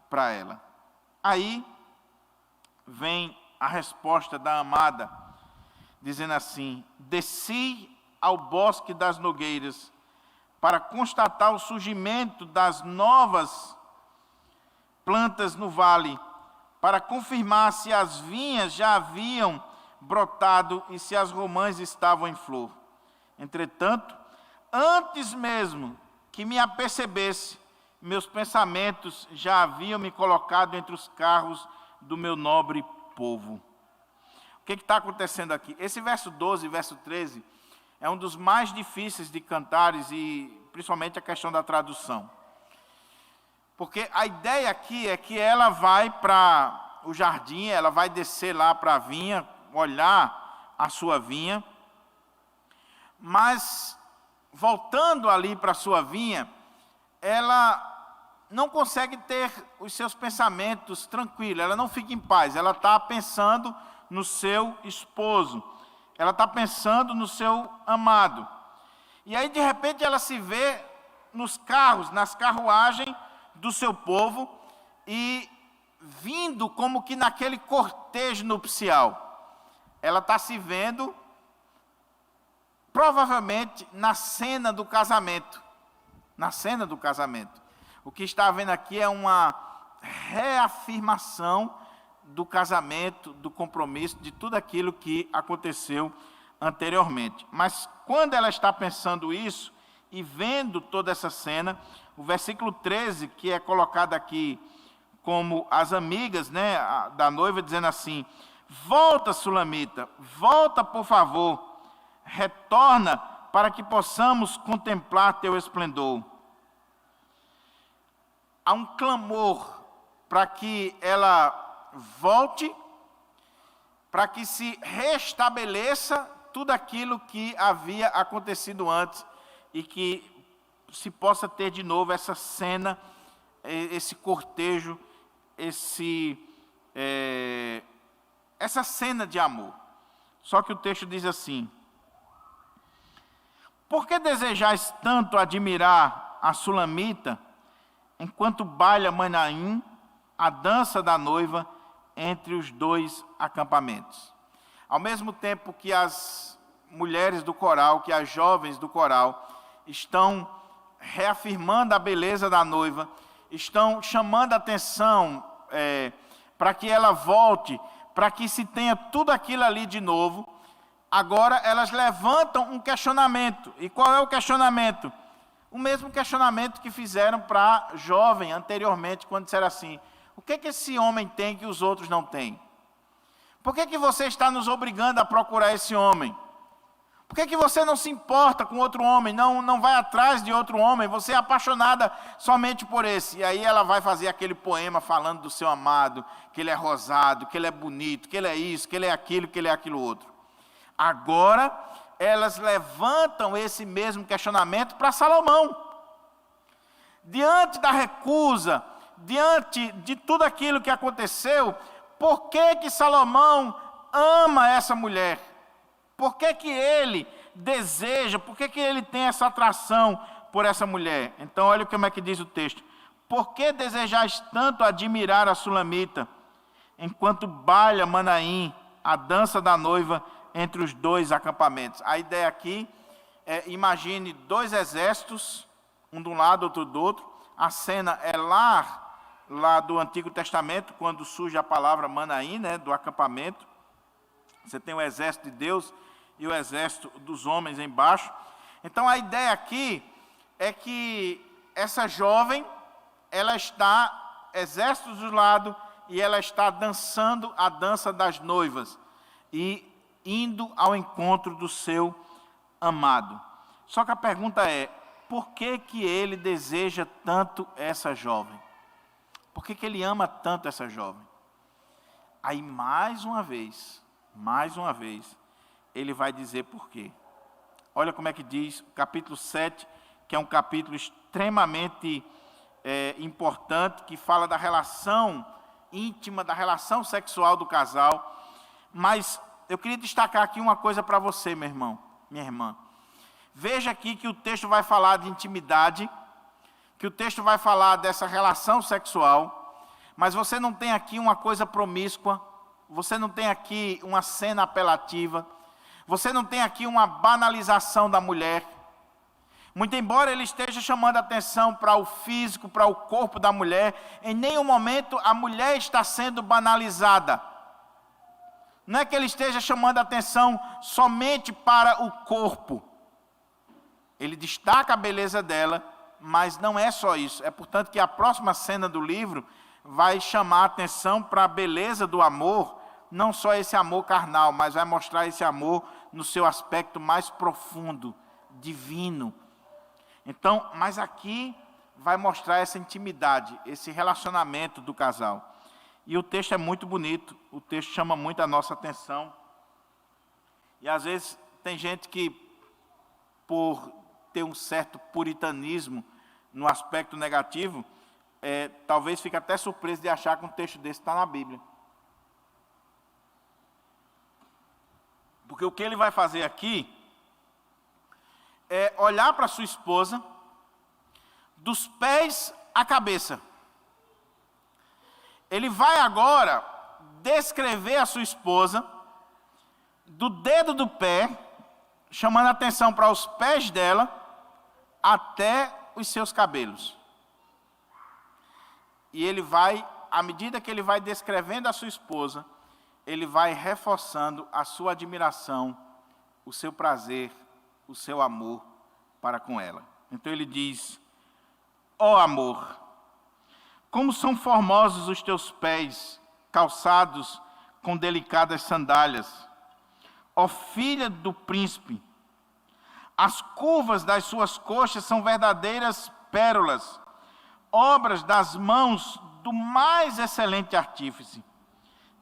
para ela. Aí vem a resposta da amada, dizendo assim: desci ao bosque das nogueiras para constatar o surgimento das novas plantas no vale, para confirmar se as vinhas já haviam brotado e se as romãs estavam em flor. Entretanto, antes mesmo que me apercebesse, meus pensamentos já haviam me colocado entre os carros do meu nobre povo. O que está acontecendo aqui? Esse verso 12 e verso 13 é um dos mais difíceis de cantares, e principalmente a questão da tradução. Porque a ideia aqui é que ela vai para o jardim, ela vai descer lá para a vinha, olhar a sua vinha, mas voltando ali para a sua vinha, ela não consegue ter os seus pensamentos tranquilos, ela não fica em paz, ela está pensando no seu esposo, ela está pensando no seu amado. E aí, de repente, ela se vê nos carros, nas carruagens do seu povo, e vindo como que naquele cortejo nupcial. Ela está se vendo, provavelmente, na cena do casamento. Na cena do casamento. O que está havendo aqui é uma reafirmação do casamento, do compromisso, de tudo aquilo que aconteceu anteriormente. Mas quando ela está pensando isso e vendo toda essa cena, o versículo 13, que é colocado aqui como as amigas, né, da noiva, dizendo assim: volta, Sulamita, volta, por favor, retorna para que possamos contemplar teu esplendor. Há um clamor para que ela volte, para que se restabeleça tudo aquilo que havia acontecido antes e que se possa ter de novo essa cena, esse cortejo, essa cena de amor. Só que o texto diz assim: por que desejais tanto admirar a Sulamita, enquanto baila Manaim, a dança da noiva, entre os dois acampamentos? Ao mesmo tempo que as mulheres do coral, que as jovens do coral, estão reafirmando a beleza da noiva, estão chamando a atenção para que ela volte, para que se tenha tudo aquilo ali de novo, agora elas levantam um questionamento. E qual é o questionamento? O mesmo questionamento que fizeram para a jovem anteriormente, quando disseram assim: o que esse homem tem que os outros não têm? Por que você está nos obrigando a procurar esse homem? Por que você não se importa com outro homem, não vai atrás de outro homem? Você é apaixonada somente por esse. E aí ela vai fazer aquele poema falando do seu amado, que ele é rosado, que ele é bonito, que ele é isso, que ele é aquilo outro. Agora, elas levantam esse mesmo questionamento para Salomão. Diante da recusa, diante de tudo aquilo que aconteceu, por que Salomão ama essa mulher? Por que ele deseja, por que ele tem essa atração por essa mulher? Então, olha como é que diz o texto: por que desejais tanto admirar a Sulamita, enquanto baila Manaim, a dança da noiva, entre os dois acampamentos? A ideia aqui é: imagine dois exércitos, um de um lado, outro do outro. A cena é lá do Antigo Testamento, quando surge a palavra Manaim, né, do acampamento. Você tem o exército de Deus e o exército dos homens embaixo. Então a ideia aqui é que essa jovem, ela está, exércitos do lado, e ela está dançando a dança das noivas e indo ao encontro do seu amado. Só que a pergunta é: por que ele deseja tanto essa jovem? Por que ele ama tanto essa jovem? Aí mais uma vez, ele vai dizer por quê. Olha como é que diz o capítulo 7, que é um capítulo extremamente importante, que fala da relação íntima, da relação sexual do casal. Mas eu queria destacar aqui uma coisa para você, meu irmão, minha irmã. Veja aqui que o texto vai falar de intimidade, que o texto vai falar dessa relação sexual, mas você não tem aqui uma coisa promíscua, você não tem aqui uma cena apelativa, você não tem aqui uma banalização da mulher. Muito embora ele esteja chamando a atenção para o físico, para o corpo da mulher, em nenhum momento a mulher está sendo banalizada. Não é que ele esteja chamando a atenção somente para o corpo. Ele destaca a beleza dela, mas não é só isso. É portanto que a próxima cena do livro vai chamar a atenção para a beleza do amor não só esse amor carnal, mas vai mostrar esse amor no seu aspecto mais profundo, divino. Então, mas aqui vai mostrar essa intimidade, esse relacionamento do casal. E o texto é muito bonito, o texto chama muito a nossa atenção. E às vezes tem gente que, por ter um certo puritanismo no aspecto negativo, talvez fique até surpreso de achar que um texto desse está na Bíblia. Porque o que ele vai fazer aqui é olhar para sua esposa, dos pés à cabeça. Ele vai agora descrever a sua esposa, do dedo do pé, chamando a atenção para os pés dela, até os seus cabelos. E ele vai, à medida que ele vai descrevendo a sua esposa, ele vai reforçando a sua admiração, o seu prazer, o seu amor para com ela. Então ele diz: ó amor, como são formosos os teus pés, calçados com delicadas sandálias. Ó filha do príncipe, as curvas das suas coxas são verdadeiras pérolas, obras das mãos do mais excelente artífice.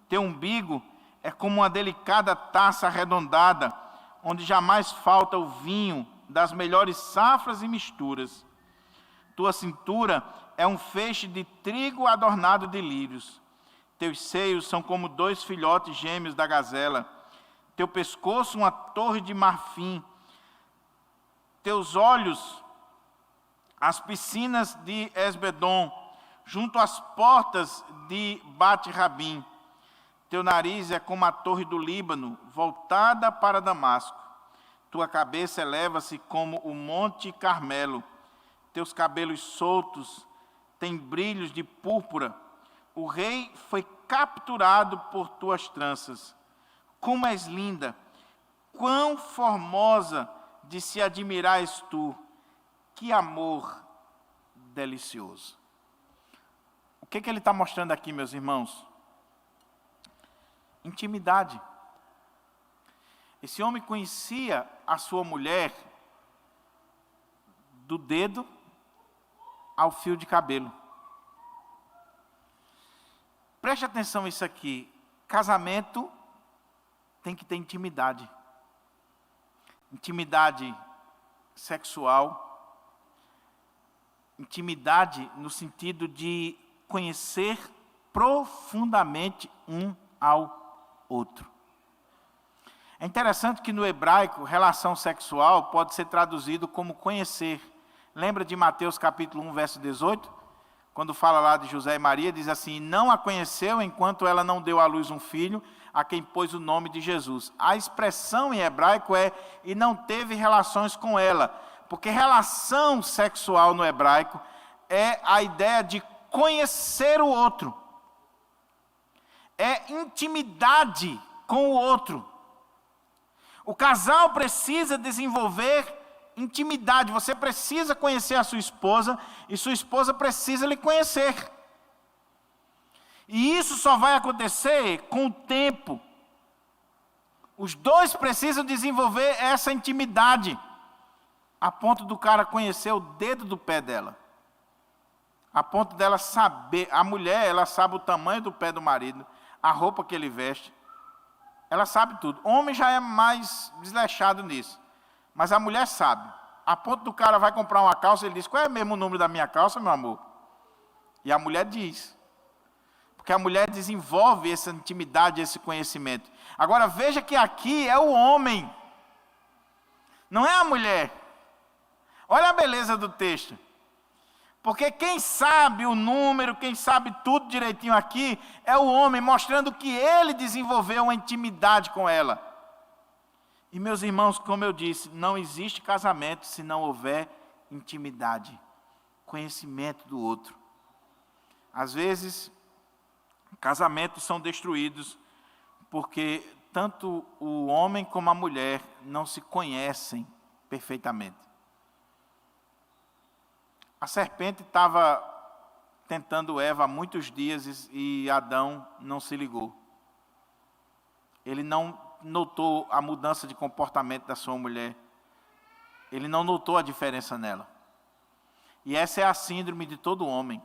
Teu umbigo é como uma delicada taça arredondada, onde jamais falta o vinho das melhores safras e misturas. Tua cintura é um feixe de trigo adornado de lírios. Teus seios são como 2 filhotes gêmeos da gazela. Teu pescoço uma torre de marfim. Teus olhos, as piscinas de Esbedom, junto às portas de Bate-Rabim. Teu nariz é como a torre do Líbano, voltada para Damasco. Tua cabeça eleva-se como o monte Carmelo. Teus cabelos soltos têm brilhos de púrpura. O rei foi capturado por tuas tranças. Como és linda! Quão formosa de se admirar és tu! Que amor delicioso! O que ele está mostrando aqui, meus irmãos? Intimidade. Esse homem conhecia a sua mulher do dedo ao fio de cabelo. Preste atenção nisso aqui. Casamento tem que ter intimidade. Intimidade sexual. Intimidade no sentido de conhecer profundamente um ao outro. É interessante que no hebraico, relação sexual pode ser traduzido como conhecer. Lembra de Mateus capítulo 1, verso 18? Quando fala lá de José e Maria, diz assim: não a conheceu enquanto ela não deu à luz um filho, a quem pôs o nome de Jesus. A expressão em hebraico é: e não teve relações com ela. Porque relação sexual no hebraico é a ideia de conhecer o outro. É intimidade com o outro. O casal precisa desenvolver intimidade. Você precisa conhecer a sua esposa e sua esposa precisa lhe conhecer. E isso só vai acontecer com o tempo. Os dois precisam desenvolver essa intimidade, a ponto do cara conhecer o dedo do pé dela. A ponto dela saber, a mulher, ela sabe o tamanho do pé do marido, a roupa que ele veste. Ela sabe tudo. O homem já é mais desleixado nisso. Mas a mulher sabe. A ponto do cara vai comprar uma calça, ele diz: qual é o mesmo número da minha calça, meu amor? E a mulher diz. Porque a mulher desenvolve essa intimidade, esse conhecimento. Agora veja que aqui é o homem. Não é a mulher. Olha a beleza do texto. Porque quem sabe o número, quem sabe tudo direitinho aqui, é o homem, mostrando que ele desenvolveu uma intimidade com ela. E meus irmãos, como eu disse, não existe casamento se não houver intimidade, conhecimento do outro. Às vezes, casamentos são destruídos porque tanto o homem como a mulher não se conhecem perfeitamente. A serpente estava tentando Eva há muitos dias e Adão não se ligou. ele não notou a mudança de comportamento da sua mulher. Ele não notou a diferença nela. E essa é a síndrome de todo homem.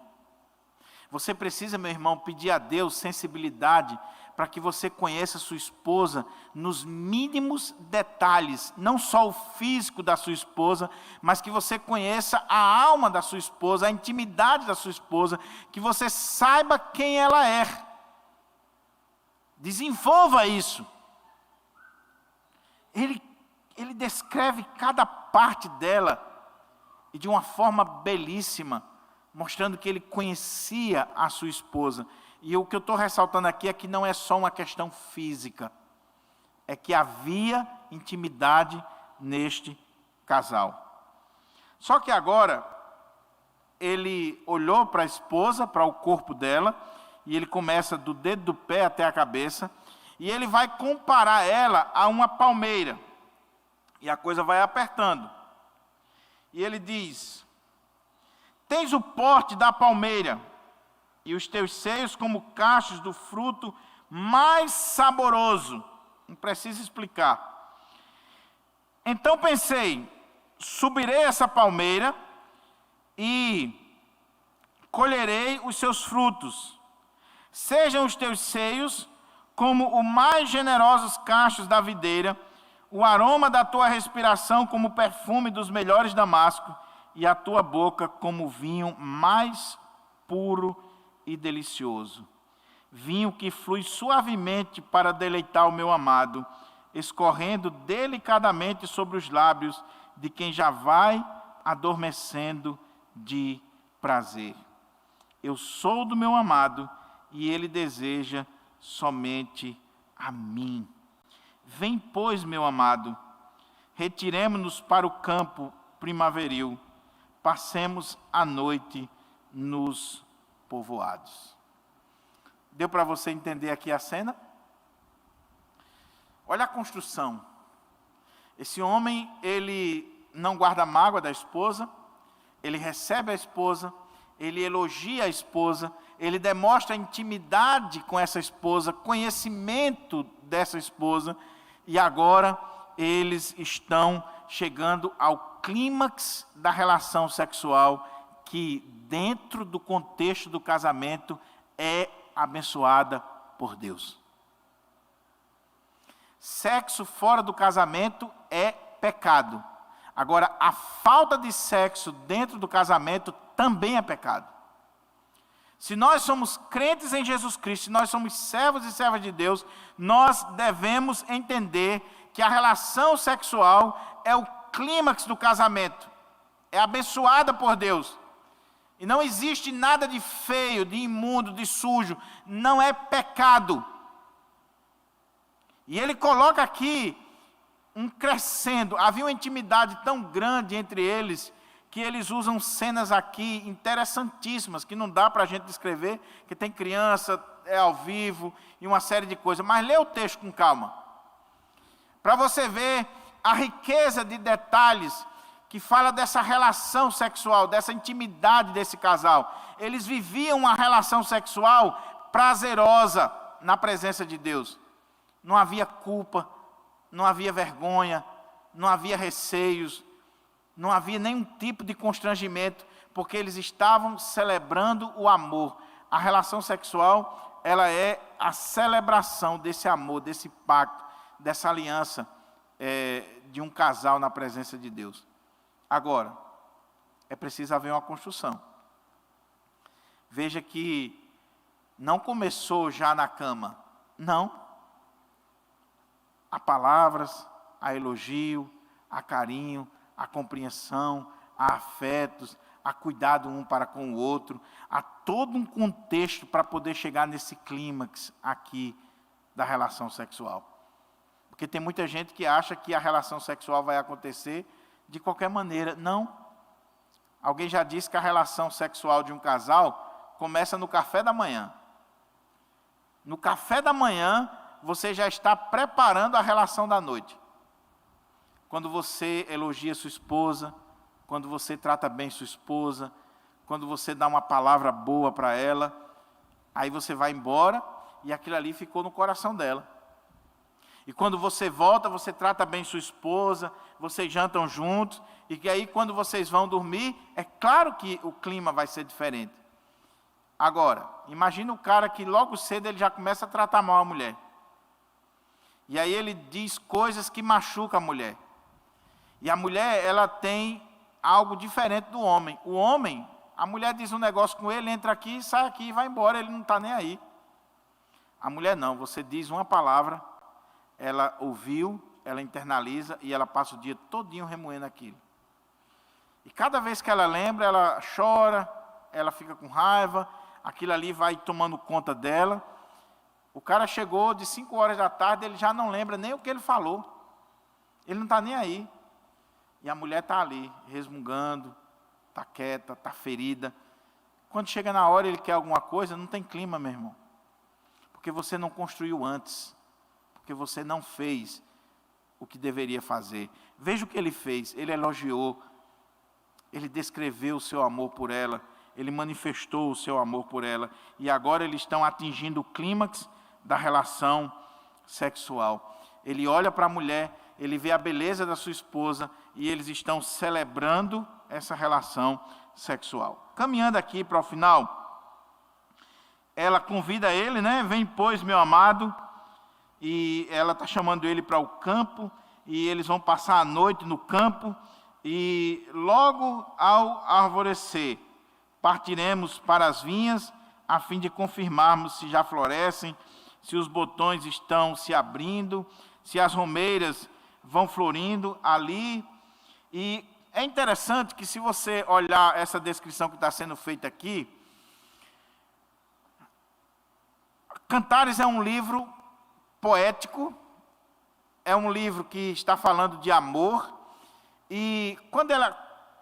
Você precisa, meu irmão, pedir a Deus sensibilidade para que você conheça sua esposa nos mínimos detalhes, não só o físico da sua esposa, mas que você conheça a alma da sua esposa, a intimidade da sua esposa, que você saiba quem ela é. Desenvolva isso. Ele descreve cada parte dela e de uma forma belíssima, mostrando que ele conhecia a sua esposa. E o que eu estou ressaltando aqui é que não é só uma questão física, é que havia intimidade neste casal. Só que agora, ele olhou para a esposa, para o corpo dela, e ele começa do dedo do pé até a cabeça, e ele vai comparar ela a uma palmeira. E a coisa vai apertando. E ele diz: tens o porte da palmeira, e os teus seios como cachos do fruto mais saboroso. Não precisa explicar. Então pensei, subirei essa palmeira e colherei os seus frutos. Sejam os teus seios como os mais generosos cachos da videira, o aroma da tua respiração como o perfume dos melhores damascos, e a tua boca como o vinho mais puro e delicioso. Vinho que flui suavemente para deleitar o meu amado, escorrendo delicadamente sobre os lábios de quem já vai adormecendo de prazer. Eu sou do meu amado e ele deseja somente a mim. Vem, pois, meu amado, retiremo-nos para o campo primaveril, passemos a noite nos povoados. Deu para você entender aqui a cena? Olha a construção. Esse homem, ele não guarda mágoa da esposa, ele recebe a esposa, ele elogia a esposa, ele demonstra intimidade com essa esposa, conhecimento dessa esposa, e agora eles estão chegando ao clímax da relação sexual, que dentro do contexto do casamento é abençoada por Deus. Sexo fora do casamento é pecado. Agora, a falta de sexo dentro do casamento também é pecado. Se nós somos crentes em Jesus Cristo, se nós somos servos e servas de Deus, nós devemos entender que a relação sexual é o clímax do casamento, é abençoada por Deus. E não existe nada de feio, de imundo, de sujo, não é pecado. E ele coloca aqui um crescendo, havia uma intimidade tão grande entre eles, que eles usam cenas aqui interessantíssimas, que não dá para a gente descrever, que tem criança, é ao vivo, e uma série de coisas. Mas lê o texto com calma, para você ver a riqueza de detalhes que fala dessa relação sexual, dessa intimidade desse casal. Eles viviam uma relação sexual prazerosa na presença de Deus. Não havia culpa, não havia vergonha, não havia receios, não havia nenhum tipo de constrangimento, porque eles estavam celebrando o amor. A relação sexual, ela é a celebração desse amor, desse pacto, dessa aliança de um casal na presença de Deus. Agora, é preciso haver uma construção. Veja que não começou já na cama, não. Há palavras, há elogio, há carinho, há compreensão, há afetos, há cuidado um para com o outro, há todo um contexto para poder chegar nesse clímax aqui da relação sexual. Porque tem muita gente que acha que a relação sexual vai acontecer de qualquer maneira. Não. Alguém já disse que a relação sexual de um casal começa no café da manhã. No café da manhã, você já está preparando a relação da noite. Quando você elogia sua esposa, quando você trata bem sua esposa, quando você dá uma palavra boa para ela, aí você vai embora e aquilo ali ficou no coração dela. E quando você volta, você trata bem sua esposa, vocês jantam juntos, e que aí quando vocês vão dormir, é claro que o clima vai ser diferente. Agora, imagina o cara que logo cedo ele já começa a tratar mal a mulher. E aí ele diz coisas que machucam a mulher. E a mulher, ela tem algo diferente do homem. O homem, a mulher diz um negócio com ele, entra aqui, sai aqui e vai embora, ele não está nem aí. A mulher não, você diz uma palavra, ela ouviu, ela internaliza e ela passa o dia todinho remoendo aquilo. E cada vez que ela lembra, ela chora, ela fica com raiva, aquilo ali vai tomando conta dela. O cara chegou de 5 horas da tarde, ele já não lembra nem o que ele falou. Ele não está nem aí. E a mulher está ali, resmungando, está quieta, está ferida. Quando chega na hora ele quer alguma coisa, não tem clima, meu irmão. Porque você não construiu antes. Porque você não fez o que deveria fazer. Veja o que ele fez. Ele elogiou. Ele descreveu o seu amor por ela. Ele manifestou o seu amor por ela. E agora eles estão atingindo o clímax da relação sexual. Ele olha para a mulher, ele vê a beleza da sua esposa e eles estão celebrando essa relação sexual. Caminhando aqui para o final, ela convida ele, né? Vem, pois, meu amado, e ela está chamando ele para o campo, e eles vão passar a noite no campo, e logo ao alvorecer, partiremos para as vinhas, a fim de confirmarmos se já florescem, se os botões estão se abrindo, se as romeiras vão florindo ali. E é interessante que, se você olhar essa descrição que está sendo feita aqui, Cantares é um livro poético, é um livro que está falando de amor, e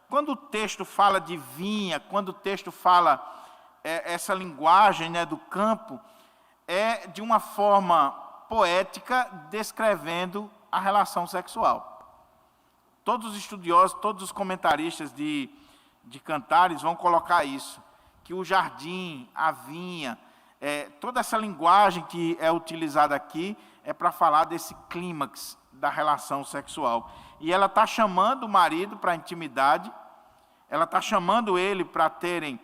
quando o texto fala de vinha, quando o texto fala essa linguagem, né, do campo, é de uma forma poética descrevendo a relação sexual. Todos os estudiosos, todos os comentaristas de Cantares vão colocar isso, que o jardim, a vinha, toda essa linguagem que é utilizada aqui é para falar desse clímax da relação sexual. E ela está chamando o marido para a intimidade, ela está chamando ele para terem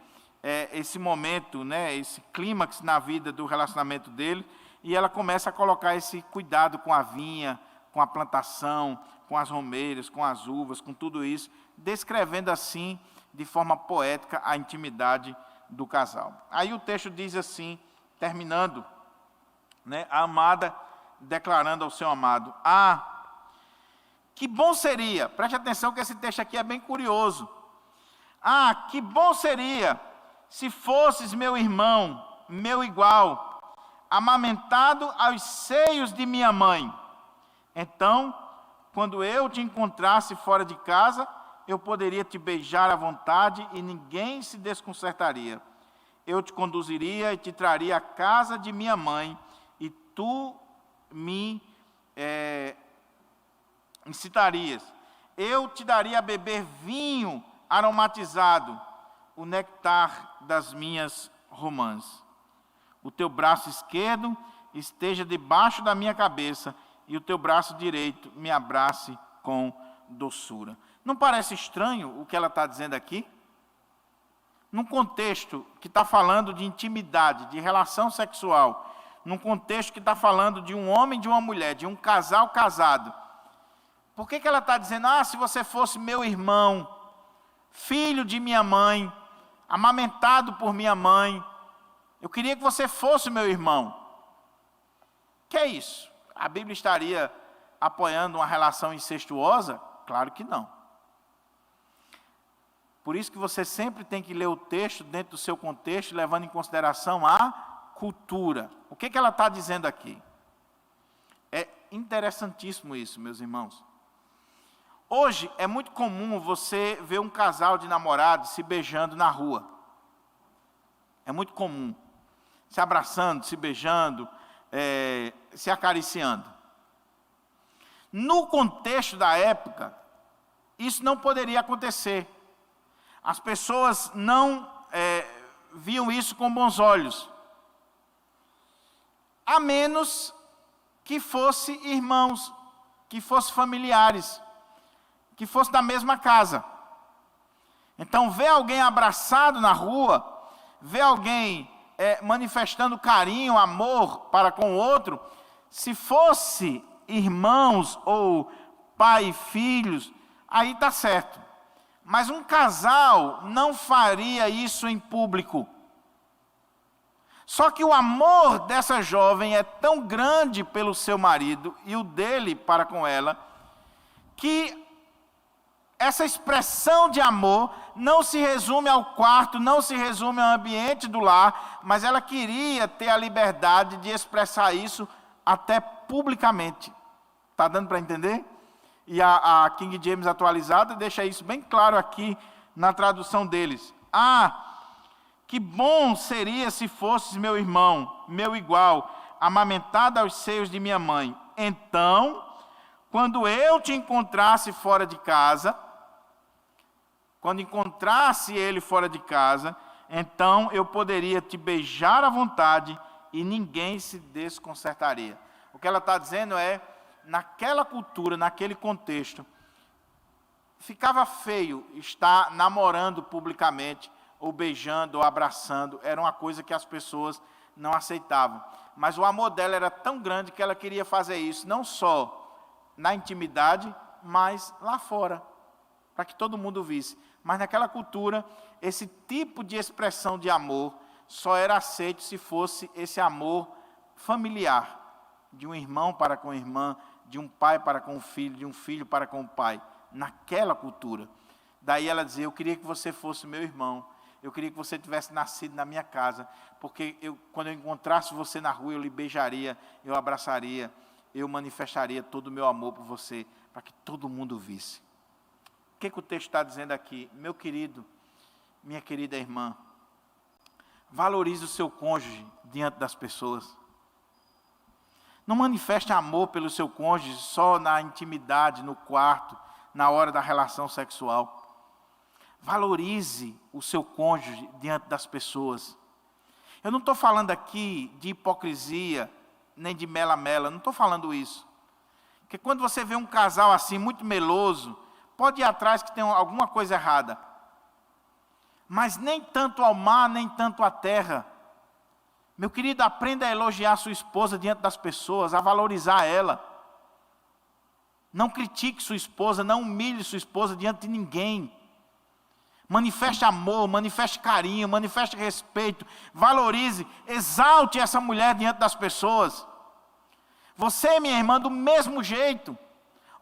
esse momento, né, esse clímax na vida do relacionamento dele, e ela começa a colocar esse cuidado com a vinha, com a plantação, com as romeiras, com as uvas, com tudo isso, descrevendo assim, de forma poética, a intimidade do casal. Aí o texto diz assim, terminando, né, a amada declarando ao seu amado: ah, que bom seria, preste atenção que esse texto aqui é bem curioso. Ah, que bom seria se fosses meu irmão, meu igual, amamentado aos seios de minha mãe. Então, quando eu te encontrasse fora de casa, eu poderia te beijar à vontade e ninguém se desconcertaria. Eu te conduziria e te traria à casa de minha mãe, e tu me incitarias. Eu te daria a beber vinho aromatizado, o néctar das minhas romãs. O teu braço esquerdo esteja debaixo da minha cabeça, e o teu braço direito me abrace com doçura. Não parece estranho o que ela está dizendo aqui? Num contexto que está falando de intimidade, de relação sexual, num contexto que está falando de um homem e de uma mulher, de um casal casado, por que ela está dizendo: ah, se você fosse meu irmão, filho de minha mãe, amamentado por minha mãe, eu queria que você fosse meu irmão? Que é isso? A Bíblia estaria apoiando uma relação incestuosa? Claro que não. Por isso que você sempre tem que ler o texto dentro do seu contexto, levando em consideração a cultura. O que ela está dizendo aqui? É interessantíssimo isso, meus irmãos. Hoje é muito comum você ver um casal de namorados se beijando na rua. É muito comum. Se abraçando, se beijando, se acariciando. No contexto da época, isso não poderia acontecer. As pessoas não viam isso com bons olhos. A menos que fosse irmãos, que fosse familiares, que fosse da mesma casa. Então, ver alguém abraçado na rua, ver alguém manifestando carinho, amor para com o outro, se fosse irmãos ou pai e filhos, aí está certo. Mas um casal não faria isso em público. Só que o amor dessa jovem é tão grande pelo seu marido e o dele para com ela, que essa expressão de amor não se resume ao quarto, não se resume ao ambiente do lar, mas ela queria ter a liberdade de expressar isso até publicamente. Está dando para entender? E a King James atualizada deixa isso bem claro aqui na tradução deles. Que bom seria se fosses meu irmão, meu igual, amamentado aos seios de minha mãe. Então, quando eu te encontrasse fora de casa, quando encontrasse ele fora de casa, então eu poderia te beijar à vontade e ninguém se desconcertaria. O que ela está dizendo é, naquela cultura, naquele contexto, ficava feio estar namorando publicamente, ou beijando, ou abraçando, era uma coisa que as pessoas não aceitavam. Mas o amor dela era tão grande que ela queria fazer isso, não só na intimidade, mas lá fora, para que todo mundo visse. Mas naquela cultura, esse tipo de expressão de amor só era aceito se fosse esse amor familiar, de um irmão para com a irmã, de um pai para com o filho, de um filho para com o pai, naquela cultura. Daí ela dizia, eu queria que você fosse meu irmão, eu queria que você tivesse nascido na minha casa, porque quando eu encontrasse você na rua, eu lhe beijaria, eu abraçaria, eu manifestaria todo o meu amor por você, para que todo mundo visse. O que o texto está dizendo aqui? Meu querido, minha querida irmã, valorize o seu cônjuge diante das pessoas. Não manifeste amor pelo seu cônjuge só na intimidade, no quarto, na hora da relação sexual. Valorize o seu cônjuge diante das pessoas. Eu não estou falando aqui de hipocrisia, nem de mela-mela, não estou falando isso. Porque quando você vê um casal assim, muito meloso, pode ir atrás que tem alguma coisa errada. Mas nem tanto ao mar, nem tanto à terra. Meu querido, aprenda a elogiar sua esposa diante das pessoas, a valorizar ela. Não critique sua esposa, não humilhe sua esposa diante de ninguém. Manifeste amor, manifeste carinho, manifeste respeito, valorize, exalte essa mulher diante das pessoas. Você, minha irmã, do mesmo jeito.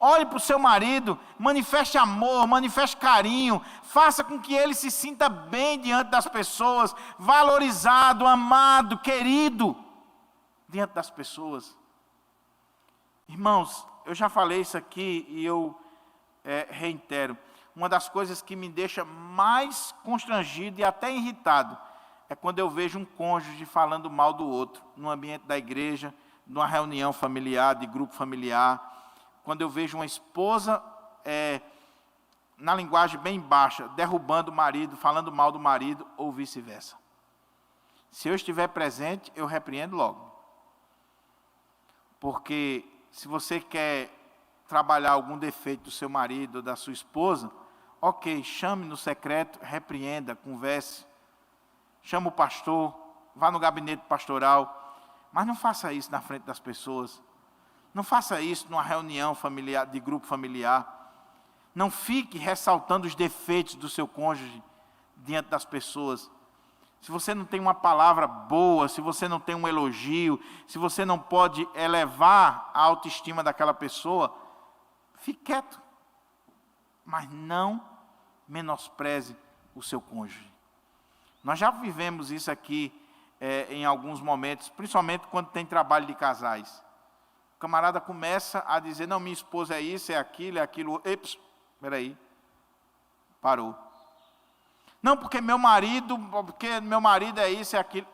Olhe para o seu marido, manifeste amor, manifeste carinho, faça com que ele se sinta bem diante das pessoas, valorizado, amado, querido diante das pessoas. Irmãos, eu já falei isso aqui e eu reitero. Uma das coisas que me deixa mais constrangido e até irritado é quando eu vejo um cônjuge falando mal do outro, no ambiente da igreja, numa reunião familiar, de grupo familiar. Quando eu vejo uma esposa, na linguagem bem baixa, derrubando o marido, falando mal do marido, ou vice-versa. Se eu estiver presente, eu repreendo logo. Porque se você quer trabalhar algum defeito do seu marido ou da sua esposa, ok, chame no secreto, repreenda, converse, chame o pastor, vá no gabinete pastoral, mas não faça isso na frente das pessoas. Não faça isso numa reunião familiar, de grupo familiar. Não fique ressaltando os defeitos do seu cônjuge diante das pessoas. Se você não tem uma palavra boa, se você não tem um elogio, se você não pode elevar a autoestima daquela pessoa, fique quieto. Mas não menospreze o seu cônjuge. Nós já vivemos isso aqui em alguns momentos, principalmente quando tem trabalho de casais. O camarada começa a dizer, não, minha esposa é isso, é aquilo. Eps, espera aí, parou. Não, porque meu marido é isso, é aquilo.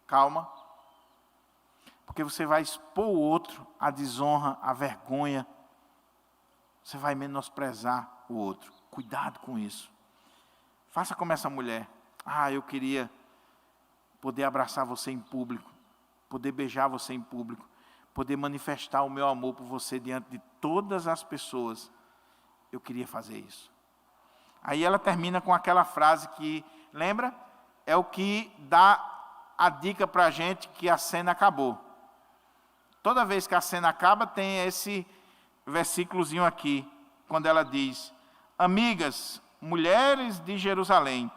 Calma. Porque você vai expor o outro à desonra, à vergonha. Você vai menosprezar o outro. Cuidado com isso. Faça como essa mulher. Eu queria poder abraçar você em público, poder beijar você em público, poder manifestar o meu amor por você diante de todas as pessoas, eu queria fazer isso. Aí ela termina com aquela frase que, lembra? É o que dá a dica para a gente que a cena acabou. Toda vez que a cena acaba, tem esse versículozinho aqui, quando ela diz: amigas, mulheres de Jerusalém,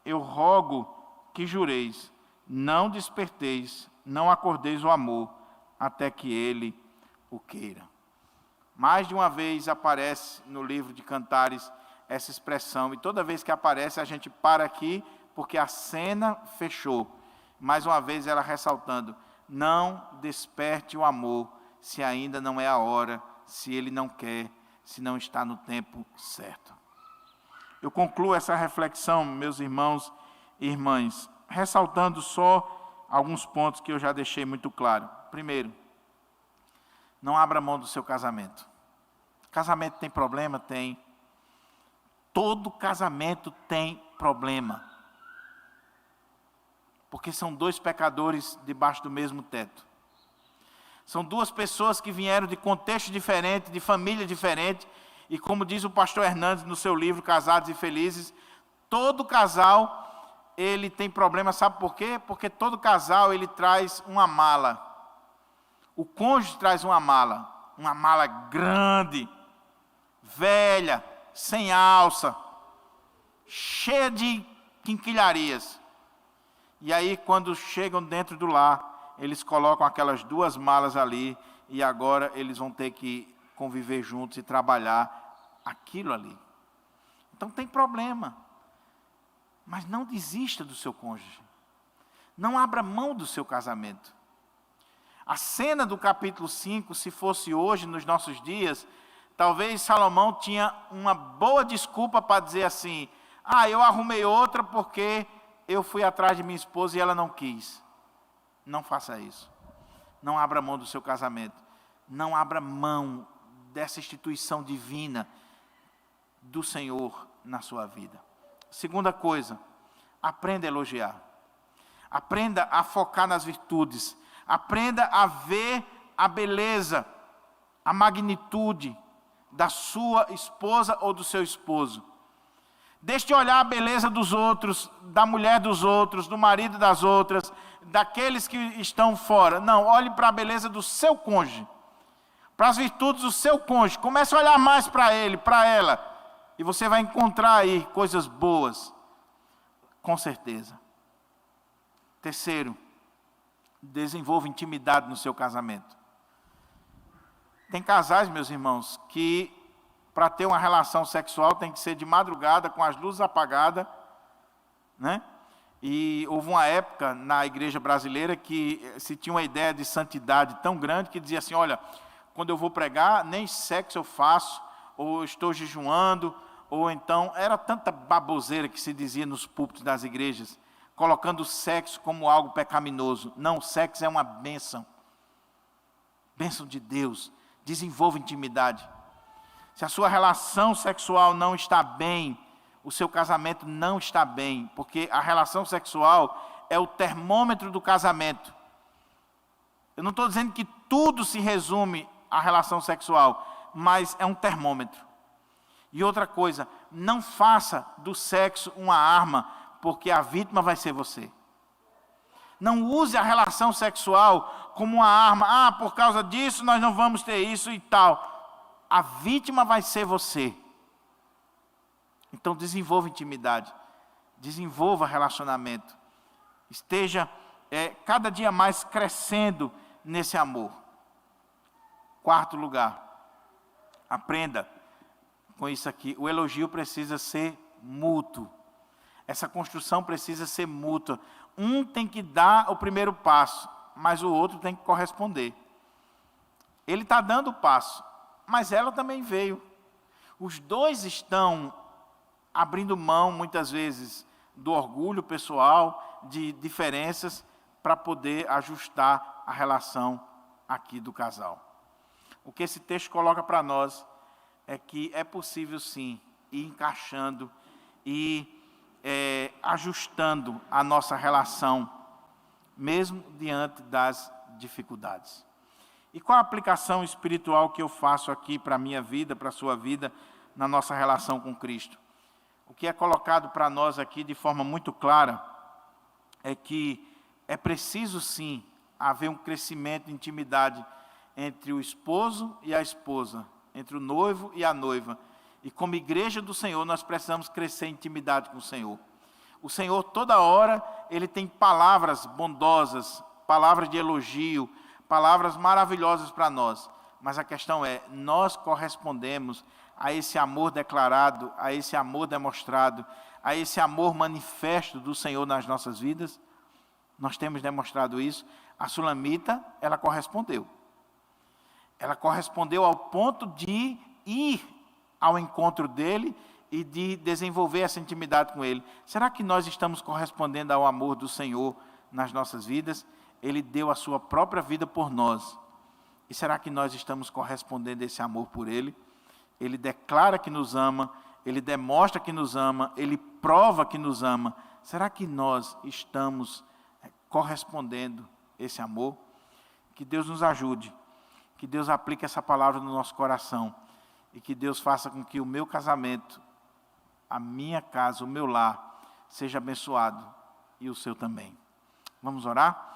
eu rogo que jureis, não desperteis, não acordeis o amor, até que ele o queira. Mais de uma vez aparece no livro de Cantares essa expressão, e toda vez que aparece a gente para aqui, porque a cena fechou. Mais uma vez ela ressaltando: não desperte o amor, se ainda não é a hora, se ele não quer, se não está no tempo certo. Eu concluo essa reflexão, meus irmãos e irmãs, ressaltando só alguns pontos que eu já deixei muito claro. Primeiro, não abra mão do seu casamento. Casamento tem problema? Tem. Todo casamento tem problema. Porque são dois pecadores debaixo do mesmo teto. São duas pessoas que vieram de contexto diferente, de família diferente, e como diz o pastor Hernandes no seu livro Casados e Felizes, todo casal, ele tem problema, sabe por quê? Porque todo casal, ele traz uma mala. O cônjuge traz uma mala grande, velha, sem alça, cheia de quinquilharias. E aí, quando chegam dentro do lar, eles colocam aquelas duas malas ali, e agora eles vão ter que conviver juntos e trabalhar aquilo ali. Então tem problema. Mas não desista do seu cônjuge. Não abra mão do seu casamento. A cena do capítulo 5, se fosse hoje, nos nossos dias, talvez Salomão tinha uma boa desculpa para dizer assim: eu arrumei outra porque eu fui atrás de minha esposa e ela não quis. Não faça isso. Não abra mão do seu casamento. Não abra mão dessa instituição divina do Senhor na sua vida. Segunda coisa, aprenda a elogiar. Aprenda a focar nas virtudes. Aprenda a ver a beleza, a magnitude da sua esposa ou do seu esposo. Deixe de olhar a beleza dos outros, da mulher dos outros, do marido das outras, daqueles que estão fora. Não, olhe para a beleza do seu cônjuge, para as virtudes do seu cônjuge. Comece a olhar mais para ele, para ela, e você vai encontrar aí coisas boas, com certeza. Terceiro, desenvolva intimidade no seu casamento. Tem casais, meus irmãos, que para ter uma relação sexual tem que ser de madrugada, com as luzes apagadas, né? E houve uma época na igreja brasileira que se tinha uma ideia de santidade tão grande que dizia assim: olha, quando eu vou pregar, nem sexo eu faço, ou estou jejuando, ou então, era tanta baboseira que se dizia nos púlpitos das igrejas, colocando o sexo como algo pecaminoso. Não, o sexo é uma bênção. Bênção de Deus. Desenvolva intimidade. Se a sua relação sexual não está bem, o seu casamento não está bem, porque a relação sexual é o termômetro do casamento. Eu não estou dizendo que tudo se resume à relação sexual, mas é um termômetro. E outra coisa, não faça do sexo uma arma, porque a vítima vai ser você. Não use a relação sexual como uma arma. Por causa disso nós não vamos ter isso e tal. A vítima vai ser você. Então desenvolva intimidade. Desenvolva relacionamento. Esteja cada dia mais crescendo nesse amor. Quarto lugar, aprenda com isso aqui. O elogio precisa ser mútuo. Essa construção precisa ser mútua. Um tem que dar o primeiro passo, mas o outro tem que corresponder. Ele está dando o passo, mas ela também veio. Os dois estão abrindo mão, muitas vezes, do orgulho pessoal, de diferenças, para poder ajustar a relação aqui do casal. O que esse texto coloca para nós é que é possível, sim, ir encaixando e ajustando a nossa relação, mesmo diante das dificuldades. E qual a aplicação espiritual que eu faço aqui para a minha vida, para a sua vida, na nossa relação com Cristo? O que é colocado para nós aqui de forma muito clara é que é preciso sim haver um crescimento de intimidade entre o esposo e a esposa, entre o noivo e a noiva. E como igreja do Senhor, nós precisamos crescer em intimidade com o Senhor. O Senhor, toda hora, Ele tem palavras bondosas, palavras de elogio, palavras maravilhosas para nós. Mas a questão é, nós correspondemos a esse amor declarado, a esse amor demonstrado, a esse amor manifesto do Senhor nas nossas vidas? Nós temos demonstrado isso. A Sulamita, ela correspondeu. Ela correspondeu ao ponto de ir ao encontro dele e de desenvolver essa intimidade com ele. Será que nós estamos correspondendo ao amor do Senhor nas nossas vidas? Ele deu a sua própria vida por nós. E será que nós estamos correspondendo a esse amor por ele? Ele declara que nos ama, ele demonstra que nos ama, ele prova que nos ama. Será que nós estamos correspondendo a esse amor? Que Deus nos ajude, que Deus aplique essa palavra no nosso coração e que Deus faça com que o meu casamento, a minha casa, o meu lar, seja abençoado e o seu também. Vamos orar?